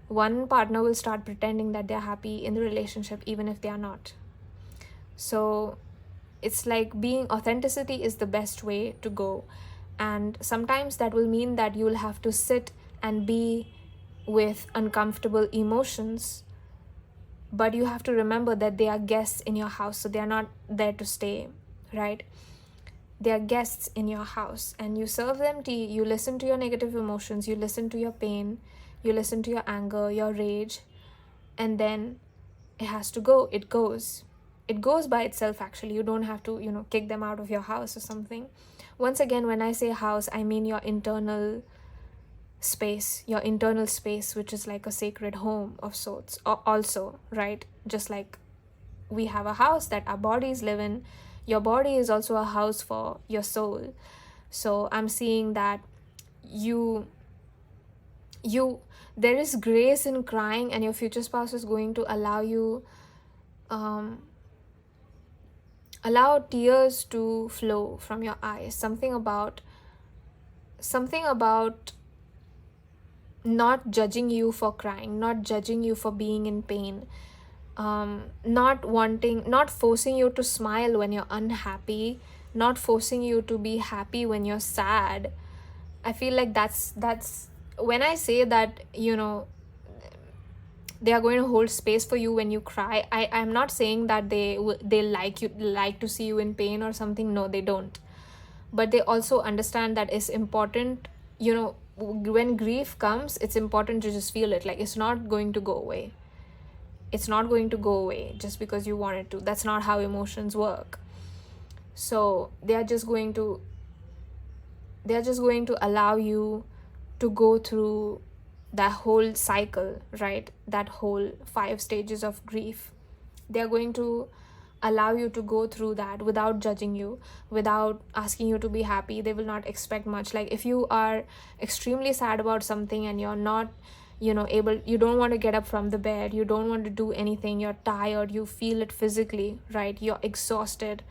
one partner will start pretending that they're happy in the relationship even if they are not. So it's like authenticity is the best way to go. And sometimes that will mean that you will have to sit and be with uncomfortable emotions, but you have to remember that they are guests in your house, so they are not there to stay, right? They are guests in your house, and you serve them tea, you listen to your negative emotions, you listen to your pain, you listen to your anger, your rage, and then it has to go. It goes by itself, actually. You don't have to, kick them out of your house or something. Once again, when I say house, I mean your internal space, which is like a sacred home of sorts also, right? Just like we have a house that our bodies live in, your body is also a house for your soul. So I'm seeing that there is grace in crying, and your future spouse is going to allow tears to flow from your eyes. Something about not judging you for crying, not judging you for being in pain, not forcing you to smile when you're unhappy, not forcing you to be happy when you're sad. I feel like that's when I say that, they are going to hold space for you when you cry. I'm not saying that they like to see you in pain or something. No, they don't. But they also understand that it's important, when grief comes, it's important to just feel it. Like, it's not going to go away. It's not going to go away just because you want it to. That's not how emotions work. So they are just going to they're just going to allow you to go through that whole cycle, right? That whole 5 stages of grief. They're going to allow you to go through that without judging you, without asking you to be happy. They will not expect much. Like if you are extremely sad about something and you're not, you don't want to get up from the bed, you don't want to do anything, you're tired, you feel it physically, right? You're exhausted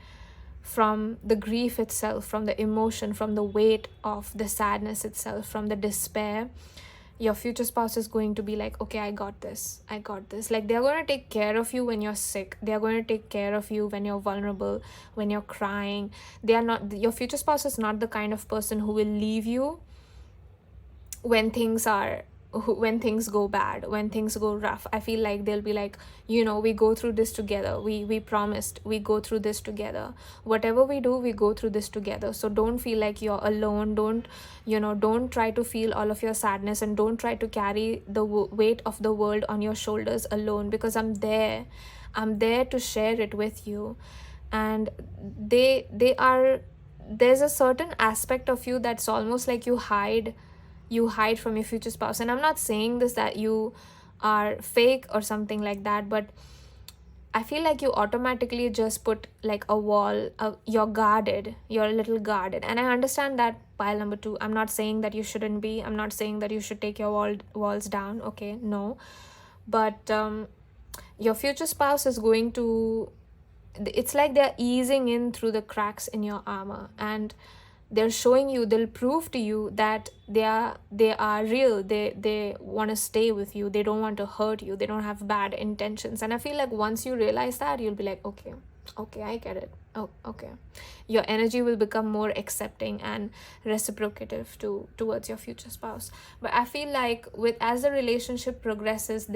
from the grief itself, from the emotion, from the weight of the sadness itself, from the despair. Your future spouse is going to be like, okay, I got this. Like they're going to take care of you when you're sick. They're going to take care of you when you're vulnerable, when you're crying. Your future spouse is not the kind of person who will leave you when things go bad, when things go rough. I feel like they'll be like, we go through this together. We promised we go through this together. Whatever we do, we go through this together. So don't feel like you're alone. Don't try to feel all of your sadness, and don't try to carry the weight of the world on your shoulders alone, because I'm there to share it with you. And there's a certain aspect of you that's almost like you hide from your future spouse. And I'm not saying this that you are fake or something like that, but I feel like you automatically just put like a wall. You're guarded, you're a little guarded. And I understand that, pile number 2. I'm not saying that you shouldn't be. I'm not saying that you should take your walls down. Okay, no. But your future spouse is going to, it's like they're easing in through the cracks in your armor, and they're showing you, they'll prove to you that they are real. They want to stay with you. They don't want to hurt you. They don't have bad intentions. And I feel like once you realize that, you'll be like, okay, I get it. Oh, okay. Your energy will become more accepting and reciprocative towards your future spouse. But I feel like as the relationship progresses,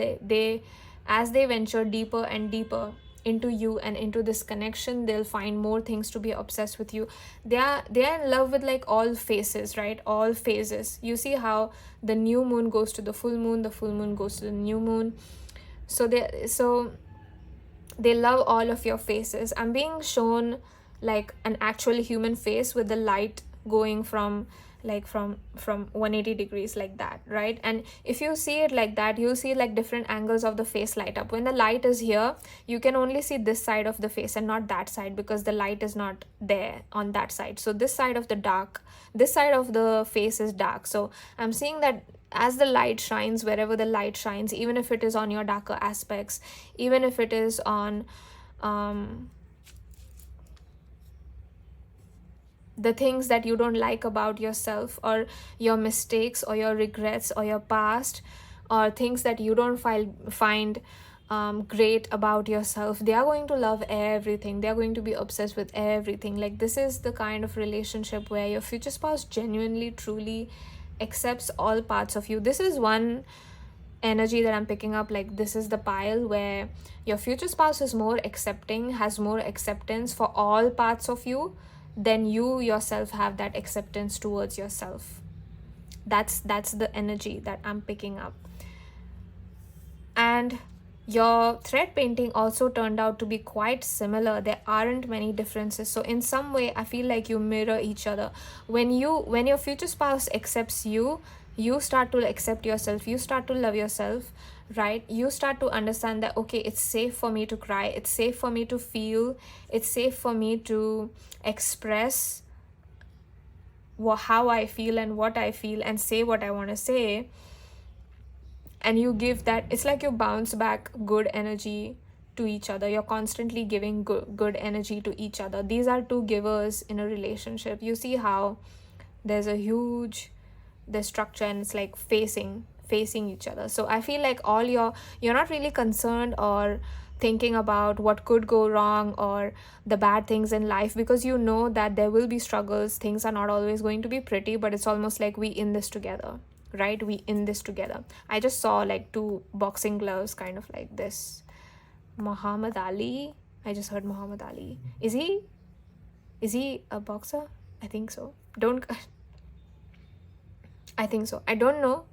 as they venture deeper and deeper into you and into this connection, they'll find more things to be obsessed with you. They are in love with like all phases, right? All phases. You see how the new moon goes to the full moon goes to the new moon. So they love all of your faces. I'm being shown like an actual human face with the light going from 180 degrees like that, right? And if you see it like that, you'll see like different angles of the face light up. When the light is here, you can only see this side of the face and not that side, because the light is not there on that side. So this side of the face is dark. So I'm seeing that as the light shines, wherever the light shines, even if it is on your darker aspects, even if it is on the things that you don't like about yourself, or your mistakes, or your regrets, or your past, or things that you don't find great about yourself, they are going to love everything. They are going to be obsessed with everything. Like this is the kind of relationship where your future spouse genuinely, truly accepts all parts of you. This is one energy that I'm picking up. Like this is the pile where your future spouse is more accepting, has more acceptance for all parts of you than you yourself have that acceptance towards yourself. That's the energy that I'm picking up. And your thread painting also turned out to be quite similar. There aren't many differences. So in some way, I feel like you mirror each other. When your future spouse accepts you, you start to accept yourself. You start to love yourself, right? You start to understand that, okay, it's safe for me to cry. It's safe for me to feel. It's safe for me to express how I feel and what I feel, and say what I want to say. And you give that, it's like you bounce back good energy to each other. You're constantly giving good energy to each other. These are two givers in a relationship. You see how there's the structure, and it's like facing each other. So I feel like you're not really concerned or thinking about what could go wrong or the bad things in life, because you know that there will be struggles. Things are not always going to be pretty, but it's almost like we in this together, right? We in this together. I just saw like 2 boxing gloves kind of like this. Muhammad Ali. I just heard Muhammad Ali. Is he a boxer? I think so. I think so. I don't know,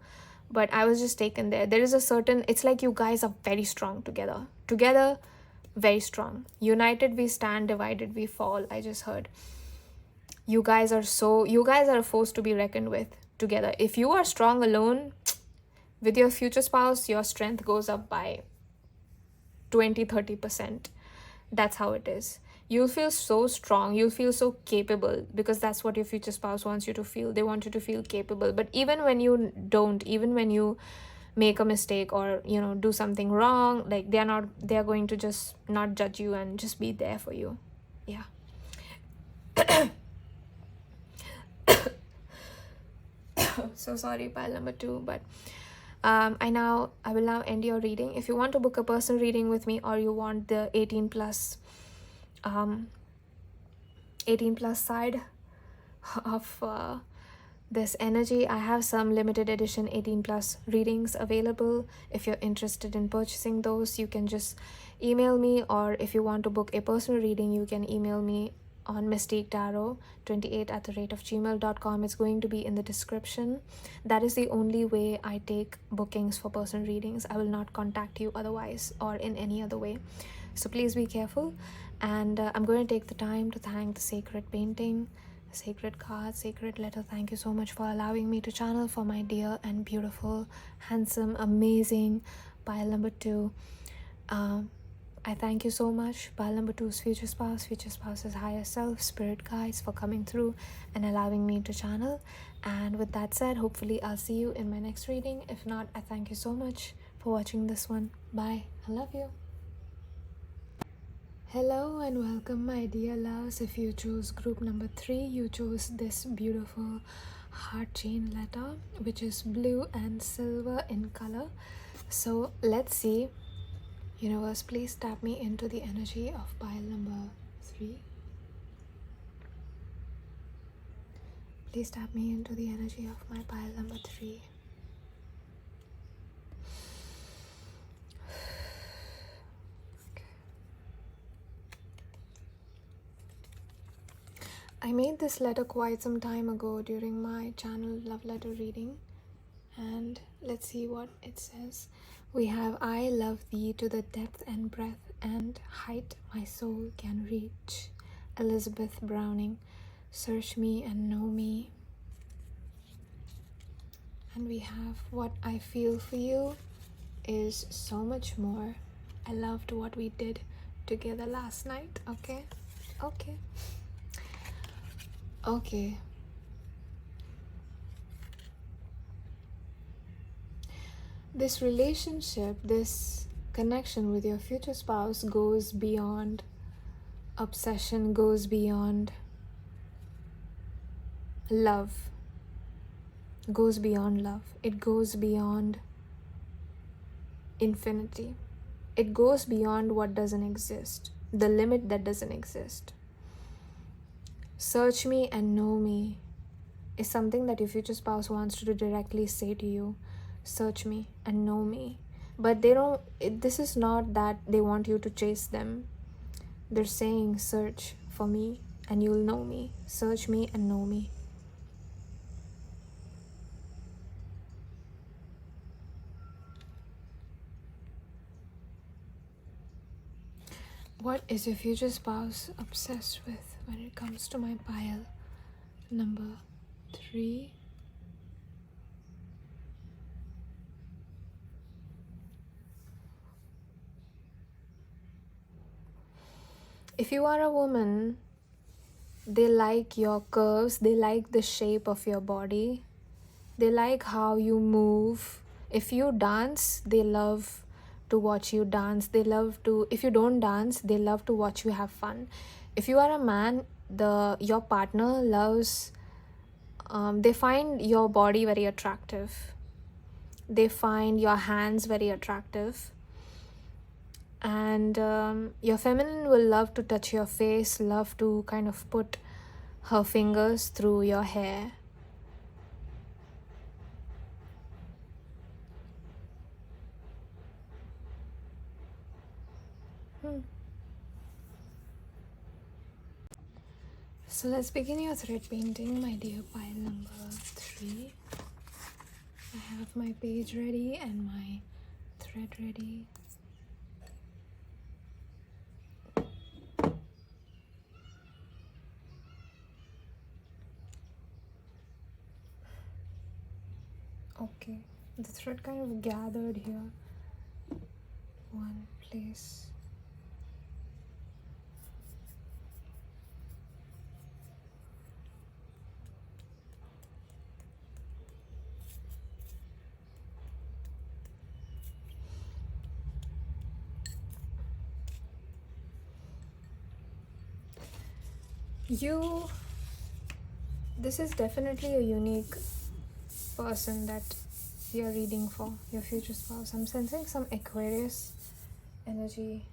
but I was just taken there. There is a certain, it's like you guys are very strong together. Together, very strong. United we stand, divided we fall, I just heard. You guys are a force to be reckoned with together. If you are strong alone, with your future spouse, your strength goes up by 20-30%. That's how it is. You'll feel so strong, you'll feel so capable, because that's what your future spouse wants you to feel. They want you to feel capable. But even when you don't, even when you make a mistake or, you know, do something wrong, like they're going to just not judge you and just be there for you. Yeah. So sorry, pile number 2, but I will now end your reading. If you want to book a personal reading with me, or you want the 18 plus side of this energy, I have some limited edition 18 plus readings available. If you're interested in purchasing those, you can just email me, or if you want to book a personal reading, you can email me on mystiquetarot28@gmail.com. It's going to be in the description. That is the only way I take bookings for personal readings. I will not contact you otherwise or in any other way, so please be careful. And I'm going to take the time to thank the sacred painting, sacred card, sacred letter. Thank you so much for allowing me to channel for my dear and beautiful, handsome, amazing pile number 2. I thank you so much, pile number 2's future spouse's higher self, spirit guides, for coming through and allowing me to channel. And with that said, hopefully I'll see you in my next reading. If not, I thank you so much for watching this one. Bye. I love you. Hello and welcome, my dear loves. If you chose group number 3, you chose this beautiful heart chain letter, which is blue and silver in color. So let's see. Universe, please tap me into the energy of pile number 3. Please tap me into the energy of my pile number 3. Okay. I made this letter quite some time ago during my channel love letter reading, and let's see what it says. We have, I love thee to the depth and breadth and height my soul can reach. Elizabeth Browning. Search me and know me. And we have, what I feel for you is so much more. I loved what we did together last night. Okay. This relationship, this connection with your future spouse goes beyond obsession, goes beyond love, goes beyond love. It goes beyond infinity. It goes beyond what doesn't exist, the limit that doesn't exist. Search me and know me is something that your future spouse wants to directly say to you. Search me and know me. But this is not that they want you to chase them. They're saying, search for me and you'll know me. Search me and know me. What is your future spouse obsessed with when it comes to my pile number 3? If you are a woman, they like your curves, they like the shape of your body, they like how you move. If you dance, they love to watch you dance. If you don't dance, they love to watch you have fun. If you are a man, your partner loves, they find your body very attractive. They find your hands very attractive. And your feminine will love to touch your face, love to kind of put her fingers through your hair. So let's begin your thread painting, my dear pile number 3. I have my page ready and my thread ready. Okay, the thread kind of gathered here. One place. This is definitely a unique person that you're reading for, your future spouse. I'm sensing some Aquarius energy.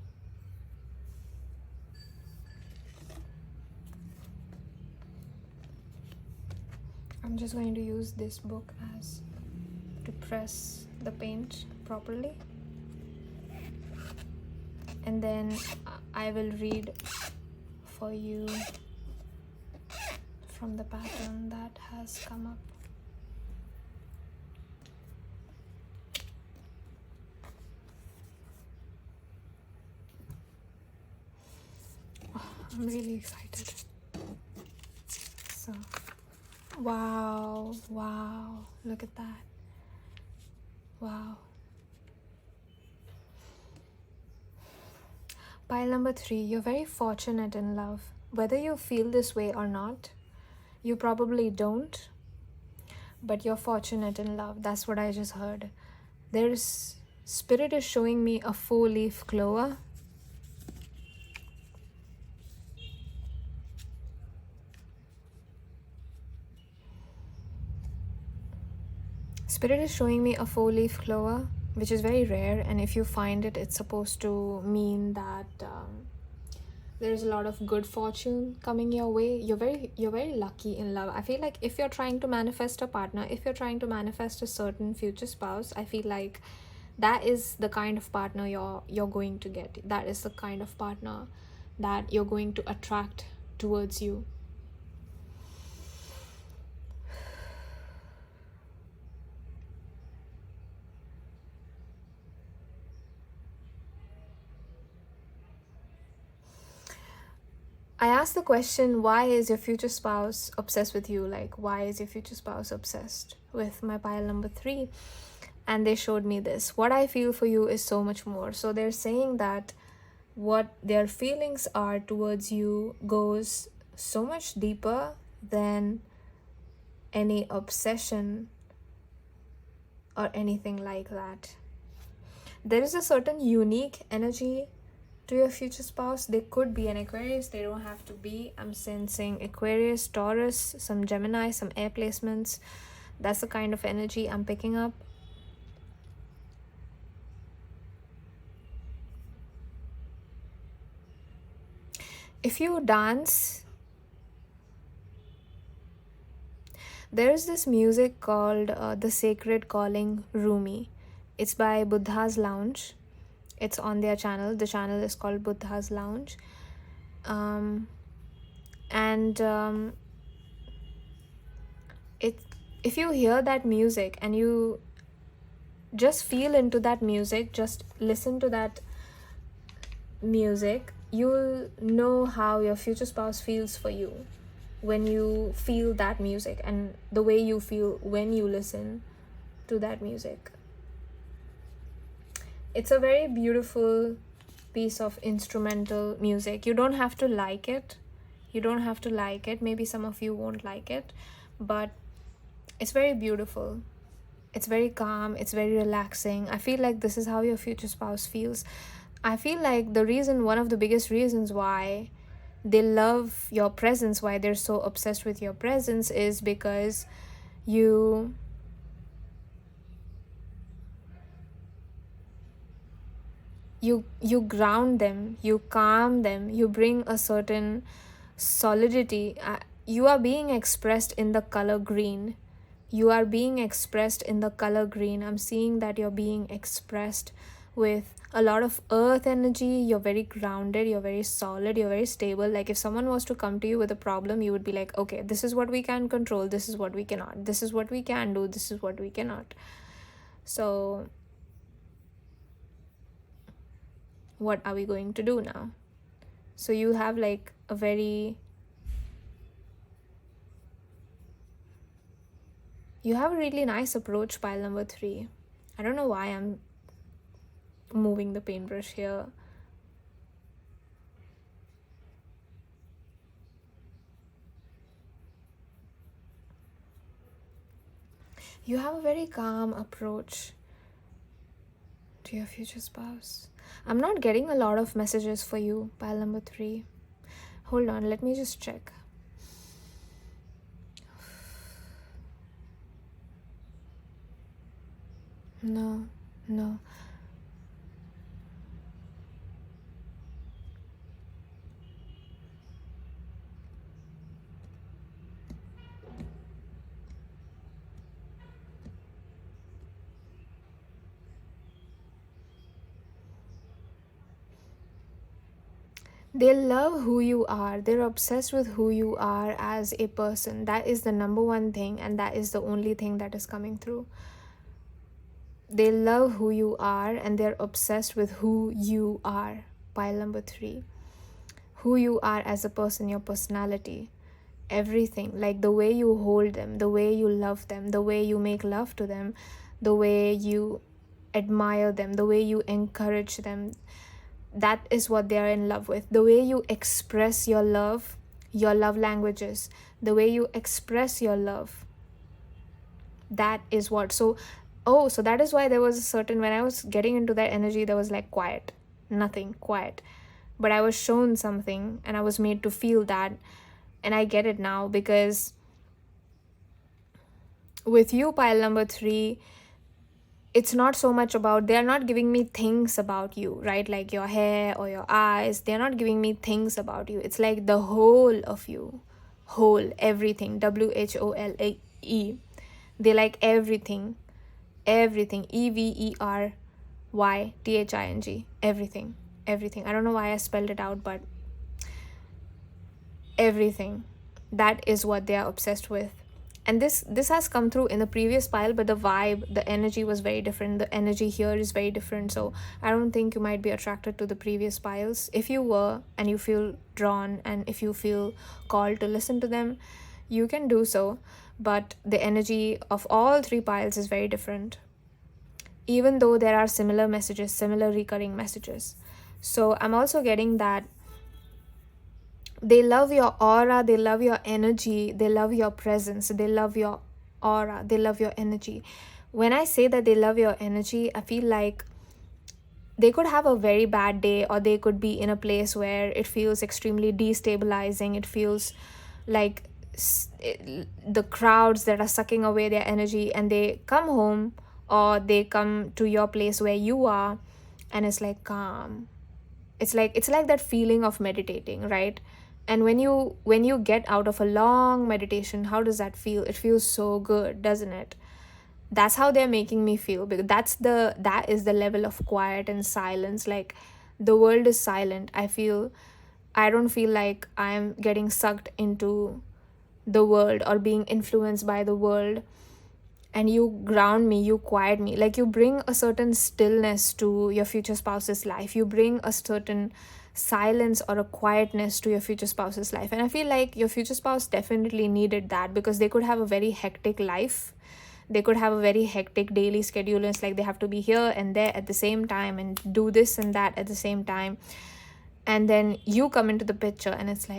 I'm just going to use this book as to press the paint properly, and then I will read for you from the pattern that has come up. Oh, I'm really excited. So, wow, look at that. Wow. Pile number 3, you're very fortunate in love. Whether you feel this way or not, you probably don't, but you're fortunate in love. That's what I just heard. Spirit is showing me a 4-leaf clover. Spirit is showing me a 4-leaf clover, which is very rare, and if you find it, it's supposed to mean that there's a lot of good fortune coming your way. You're very lucky in love. I feel like if you're trying to manifest a partner, if you're trying to manifest a certain future spouse, I feel like that is the kind of partner you're going to get. That is the kind of partner that you're going to attract towards you. I asked the question, why is your future spouse obsessed with you? Like, why is your future spouse obsessed with my pile number 3? And they showed me this. What I feel for you is so much more. So they're saying that what their feelings are towards you goes so much deeper than any obsession or anything like that. There is a certain unique energy to your future spouse. They could be an Aquarius, they don't have to be. I'm sensing Aquarius, Taurus, some Gemini, some air placements. That's the kind of energy I'm picking up. If you dance, there's this music called The Sacred Calling Rumi. It's by Buddha's Lounge. It's on their channel. The channel is called Buddha's Lounge. If you hear that music and you just feel into that music, just listen to that music, you'll know how your future spouse feels for you when you feel that music and the way you feel when you listen to that music. It's a very beautiful piece of instrumental music. You don't have to like it. Maybe some of you won't like it, but it's very beautiful. It's very calm. It's very relaxing. I feel like this is how your future spouse feels. I feel like one of the biggest reasons why they love your presence, why they're so obsessed with your presence, is because you ground them, you calm them, you bring a certain solidity. You are being expressed in the color green. I'm seeing that you're being expressed with a lot of earth energy. You're very grounded, you're very solid, you're very stable. Like if someone was to come to you with a problem, you would be like, okay, this is what we can control, this is what we cannot, this is what we can do, this is what we cannot. So what are we going to do now? So you have like a very You have a really nice approach, pile number 3. I don't know why I'm moving the paintbrush here. You have a very calm approach to your future spouse. I'm not getting a lot of messages for you, pile number 3. Hold on, let me just check. No. They love who you are. They're obsessed with who you are as a person. That is the number one thing, and that is the only thing that is coming through. They love who you are, and they're obsessed with who you are. Pile number 3. Who you are as a person, your personality, everything. Like the way you hold them, the way you love them, the way you make love to them, the way you admire them, the way you encourage them. That is what they are in love with. The way you express your love languages, the way you express your love, that is what. So that is why there was a certain, when I was getting into that energy, there was like quiet, nothing, quiet. But I was shown something and I was made to feel that. And I get it now, because with you, pile number 3, it's not so much about, they're not giving me things about you, right? Like your hair or your eyes. They're not giving me things about you. It's like the whole of you. Whole, everything. WHOLE. They like everything. Everything. EVERYTHING. Everything. Everything. I don't know why I spelled it out, but everything. That is what they are obsessed with. And this has come through in the previous pile, but the vibe, the energy was very different. The energy here is very different. So I don't think you might be attracted to the previous piles. If you were, and you feel drawn, and if you feel called to listen to them, you can do so. But the energy of all 3 piles is very different, even though there are similar messages, similar recurring messages. So I'm also getting that they love your aura, they love your energy, they love your presence, they love your aura, they love your energy. When I say that they love your energy, I feel like they could have a very bad day, or they could be in a place where it feels extremely destabilizing. It feels like the crowds that are sucking away their energy, and they come home, or they come to your place where you are, and it's like calm. It's like that feeling of meditating, right? And when you get out of a long meditation, how does that feel? It feels so good, doesn't it? That's how they're making me feel, because that is the level of quiet and silence. Like the world is silent. I don't feel like I'm getting sucked into the world or being influenced by the world. And you ground me, you quiet me. Like you bring a certain stillness to your future spouse's life. You bring a certain silence or a quietness to your future spouse's life. And I feel like your future spouse definitely needed that, because they could have a very hectic life. They could have a very hectic daily schedule. It's like they have to be here and there at the same time and do this and that at the same time. And then you come into the picture, and it's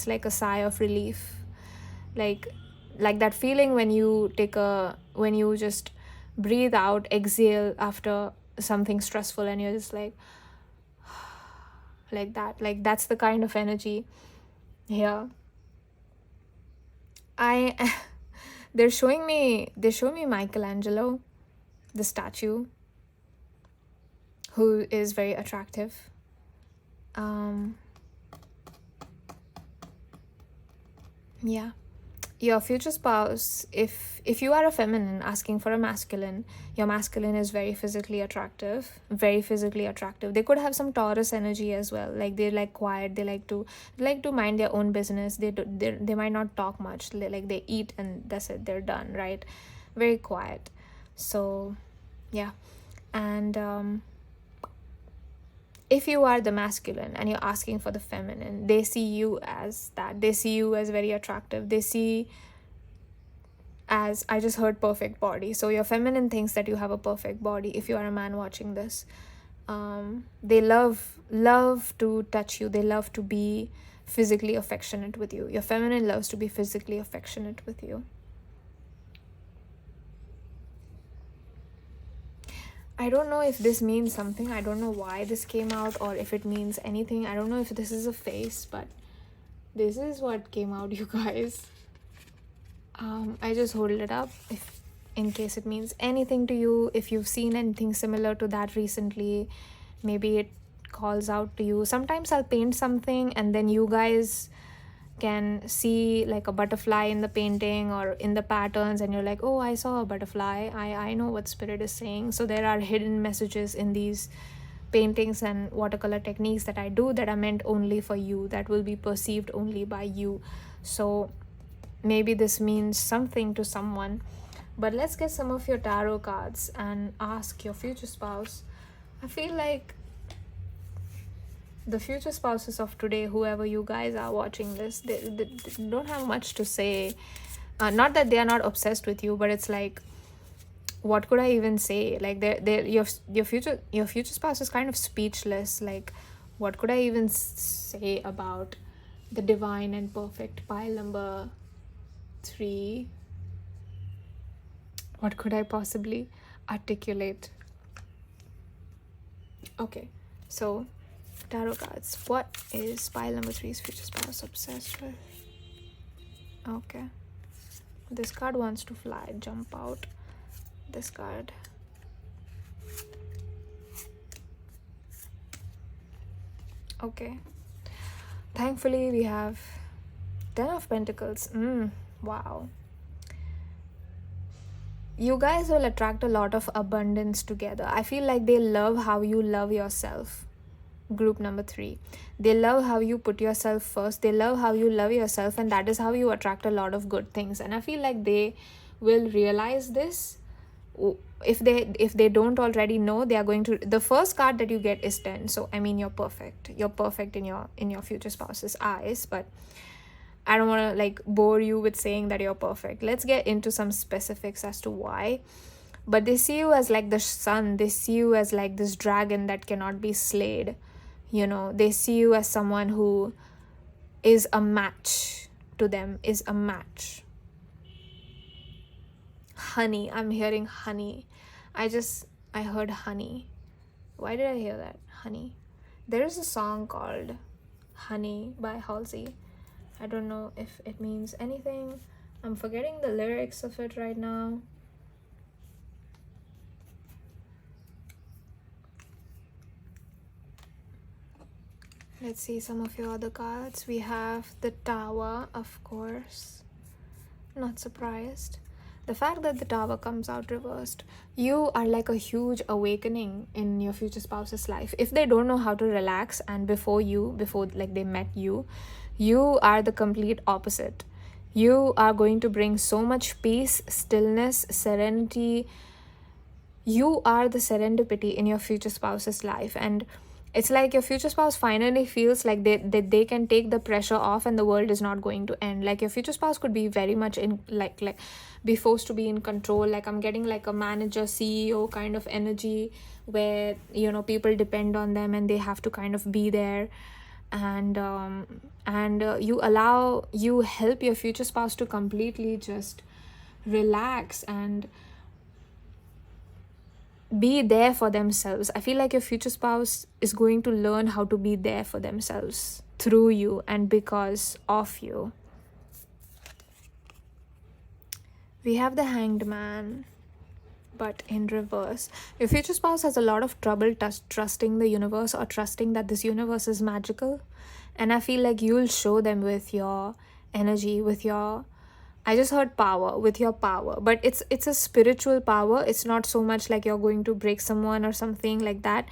like a sigh of relief. Like that feeling when you just breathe out, exhale after something stressful, and you're just like that. Like that's the kind of energy here. They're showing me Michelangelo, the statue, who is very attractive. Yeah. Your future spouse, if you are a feminine asking for a masculine, your masculine is very physically attractive. They could have some Taurus energy as well. Like they're like quiet. They like to mind their own business. They might not talk much. They eat and that's it. They're done, right? Very quiet. So yeah. And if you are the masculine and you're asking for the feminine, they see you as that. They see you as very attractive. They see as I just heard perfect body. So your feminine thinks that you have a perfect body. If you are a man watching this, they love to touch you. They love to be physically affectionate with you. Your feminine loves to be physically affectionate with you. I don't know if this means something. I don't know why this came out or if it means anything. I don't know if this is a face, but this is what came out, you guys. I just hold it up in case it means anything to you. If you've seen anything similar to that recently, maybe it calls out to you. Sometimes I'll paint something and then you guys can see like a butterfly in the painting or in the patterns, and you're like, oh, I saw a butterfly. I know what spirit is saying. So there are hidden messages in these paintings and watercolor techniques that I do that are meant only for you, that will be perceived only by you. So maybe this means something to someone. But let's get some of your tarot cards and ask your future spouse. I feel like the future spouses of today, whoever you guys are watching this, they don't have much to say. Not that they are not obsessed with you, but it's like, what could I even say? Like your future spouse is kind of speechless. Like, what could I even say about the divine and perfect pile number 3? What could I possibly articulate? Okay, so tarot cards. What is pile number 3's future spouse obsessed with? Okay, this card wants to fly, jump out. This card. Okay, thankfully we have 10 of Pentacles. Wow. You guys will attract a lot of abundance together. I feel like they love how you love yourself. Group number 3. They love how you put yourself first. They love how you love yourself, and that is how you attract a lot of good things. And I feel like they will realize this. If they don't already know, they are going to. The first card that you get is 10. So I mean, you're perfect. You're perfect in your future spouse's eyes, but I don't want to like bore you with saying that you're perfect. Let's get into some specifics as to why. But they see you as like the sun. They see you as like this dragon that cannot be slayed. You know, they see you as someone who is a match to them, is a match. Honey, I'm hearing honey. I heard honey. Why did I hear that? Honey. There is a song called Honey by Halsey. I don't know if it means anything. I'm forgetting the lyrics of it right now. Let's see some of your other cards. We have the Tower, of course. Not surprised. The fact that the Tower comes out reversed. You are like a huge awakening in your future spouse's life. If they don't know how to relax, and before like they met you, you are the complete opposite. You are going to bring so much peace, stillness, serenity. You are the serendipity in your future spouse's life. And it's like your future spouse finally feels like they can take the pressure off and the world is not going to end. Like your future spouse could be very much in like be forced to be in control. Like I'm getting like a manager, CEO kind of energy where, you know, people depend on them and they have to kind of be there. And you help your future spouse to completely just relax and be there for themselves. I feel like your future spouse is going to learn how to be there for themselves through you and because of you. We have the Hanged Man, but in reverse. Your future spouse has a lot of trouble trusting the universe or trusting that this universe is magical. And I feel like you'll show them with your energy, with your... I just heard power, with your power. But it's a spiritual power. It's not so much like you're going to break someone or something like that.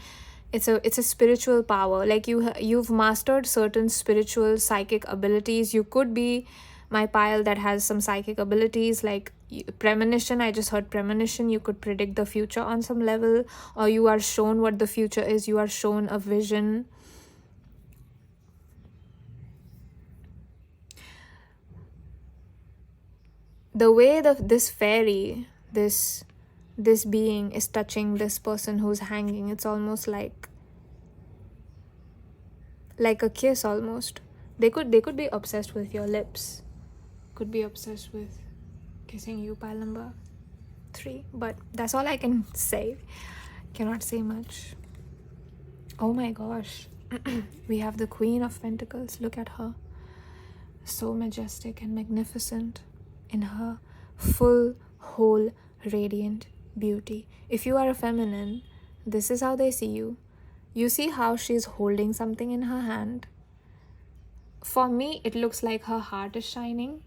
It's a spiritual power. Like you've mastered certain spiritual psychic abilities. You could be my pile that has some psychic abilities like premonition. I just heard premonition. You could predict the future on some level, or you are shown what the future is. You are shown a vision. the way this fairy, this being is touching this person who's hanging, it's almost like a kiss almost. They could be obsessed with your lips, could be obsessed with kissing you, pile number 3. But that's all I can say. Cannot say much. Oh my gosh. We have the Queen of Pentacles. Look at her. So majestic and magnificent in her full, whole, radiant beauty. If you are a feminine, this is how they see you. You see how she's holding something in her hand. For me, it looks like her heart is shining.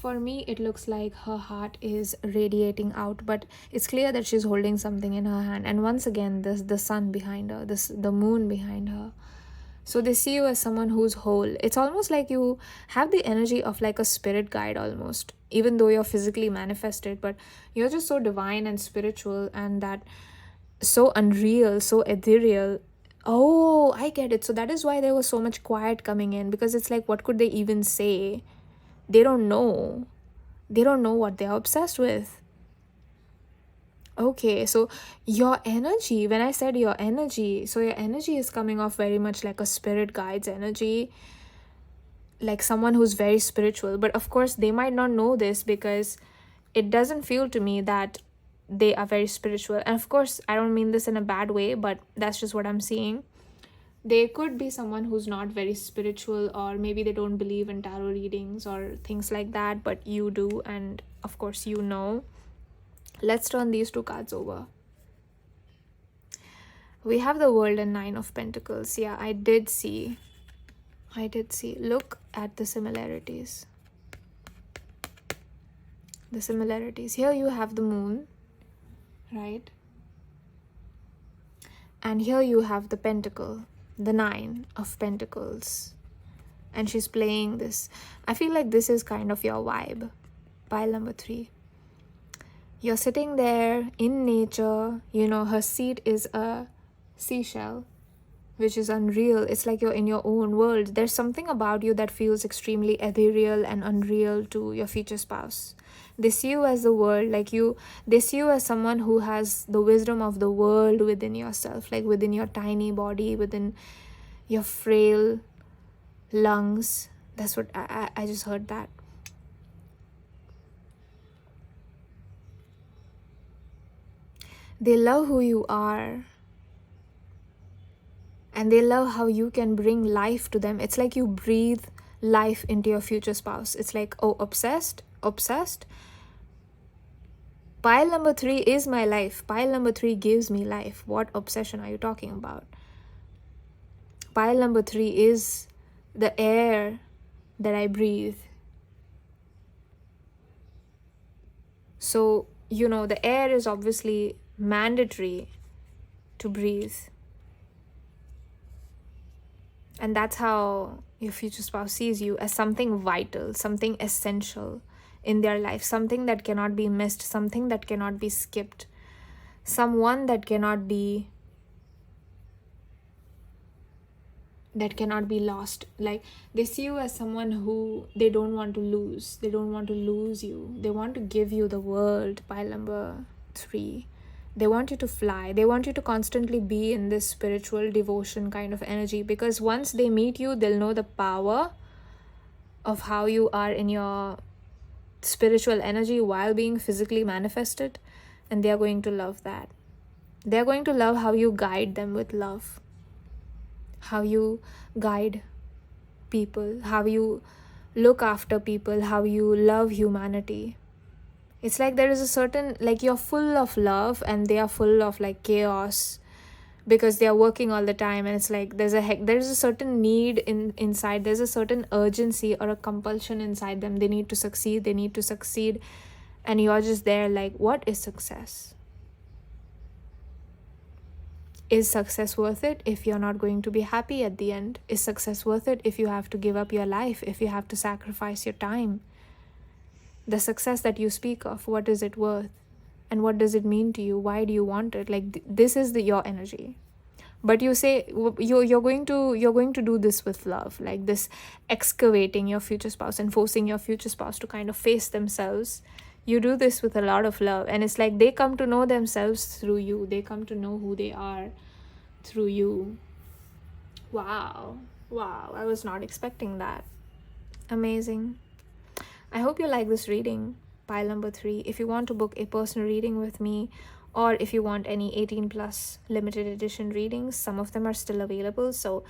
For me, it looks like her heart is radiating out, but it's clear that she's holding something in her hand. And once again, there's the sun behind her, the moon behind her. So they see you as someone who's whole. It's almost like you have the energy of like a spirit guide almost, even though you're physically manifested, but you're just so divine and spiritual and that so unreal, so ethereal. Oh, I get it. So that is why there was so much quiet coming in, because it's like, what could they even say? They don't know. They don't know what they're obsessed with. Okay, so your energy, when I said your energy, so your energy is coming off very much like a spirit guide's energy, like someone who's very spiritual. But of course, they might not know this because it doesn't feel to me that they are very spiritual. And of course, I don't mean this in a bad way, but that's just what I'm seeing. They could be someone who's not very spiritual, or maybe they don't believe in tarot readings or things like that, but you do, and of course you know. Let's turn these 2 cards over. We have the World and 9 of Pentacles. Yeah, I did see. Look at the similarities. The similarities. Here you have the moon, right? And here you have the pentacle, the 9 of Pentacles. And she's playing this. I feel like this is kind of your vibe. Pile number 3. You're sitting there in nature. You know, her seat is a seashell, which is unreal. It's like you're in your own world. There's something about you that feels extremely ethereal and unreal to your future spouse. They see you as the world, like they see you as someone who has the wisdom of the world within yourself, like within your tiny body, within your frail lungs. That's what I just heard that. They love who you are. And they love how you can bring life to them. It's like you breathe life into your future spouse. It's like, oh, obsessed. Pile number 3 is my life. Pile number 3 gives me life. What obsession are you talking about? Pile number 3 is the air that I breathe. So, you know, the air is obviously mandatory to breathe. And that's how your future spouse sees you, as something vital, something essential in their life, something that cannot be missed, something that cannot be skipped, someone that cannot be lost. Like, they see you as someone who they don't want to lose. They don't want to lose you. They want to give you the world. Pile number 3. They want you to fly. They want you to constantly be in this spiritual devotion kind of energy, because once they meet you, they'll know the power of how you are in your spiritual energy while being physically manifested, and they're going to love that. They're going to love how you guide them with love, how you guide people, how you look after people, how you love humanity. It's like there is a certain, like, you're full of love and they are full of like chaos, because they are working all the time, and it's like there's a certain need inside. There's a certain urgency or a compulsion inside them. They need to succeed, and you're just there like, what is success? Is success worth it if you're not going to be happy at the end? Is success worth it if you have to give up your life, if you have to sacrifice your time? The success that you speak of, what is it worth? And what does it mean to you? Why do you want it? Like, this is your energy. but you say you're going to do this with love, like this excavating your future spouse and forcing your future spouse to kind of face themselves. You do this with a lot of love, and it's like they come to know themselves through you. They come to know who they are through you. Wow, I was not expecting that. Amazing. I hope you like this reading, pile number 3. If you want to book a personal reading with me, or if you want any 18 plus limited edition readings, some of them are still available. So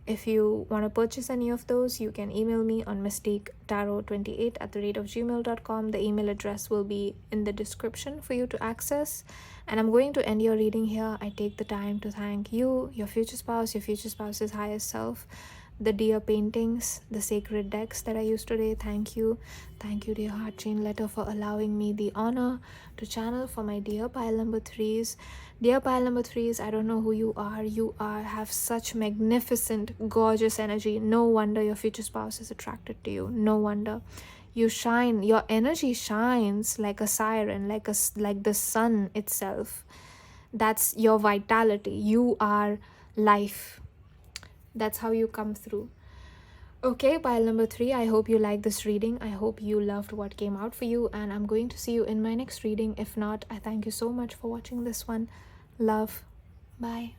if you want to purchase any of those, you can email me on mystiquetarot28@gmail.com. The email address will be in the description for you to access. And I'm going to end your reading here. I take the time to thank you, your future spouse, your future spouse's higher self, the dear paintings, the sacred decks that I used today. Thank you, dear heart chain letter, for allowing me the honor to channel for my dear pile number 3s. Dear pile number 3s, I don't know who you are. You have such magnificent, gorgeous energy. No wonder your future spouse is attracted to you. No wonder. You shine. Your energy shines like a siren, like the sun itself. That's your vitality. You are life. That's how you come through. Okay, pile number 3, I hope you like this reading. I hope you loved what came out for you, and I'm going to see you in my next reading. If not, I thank you so much for watching this one. Love. Bye.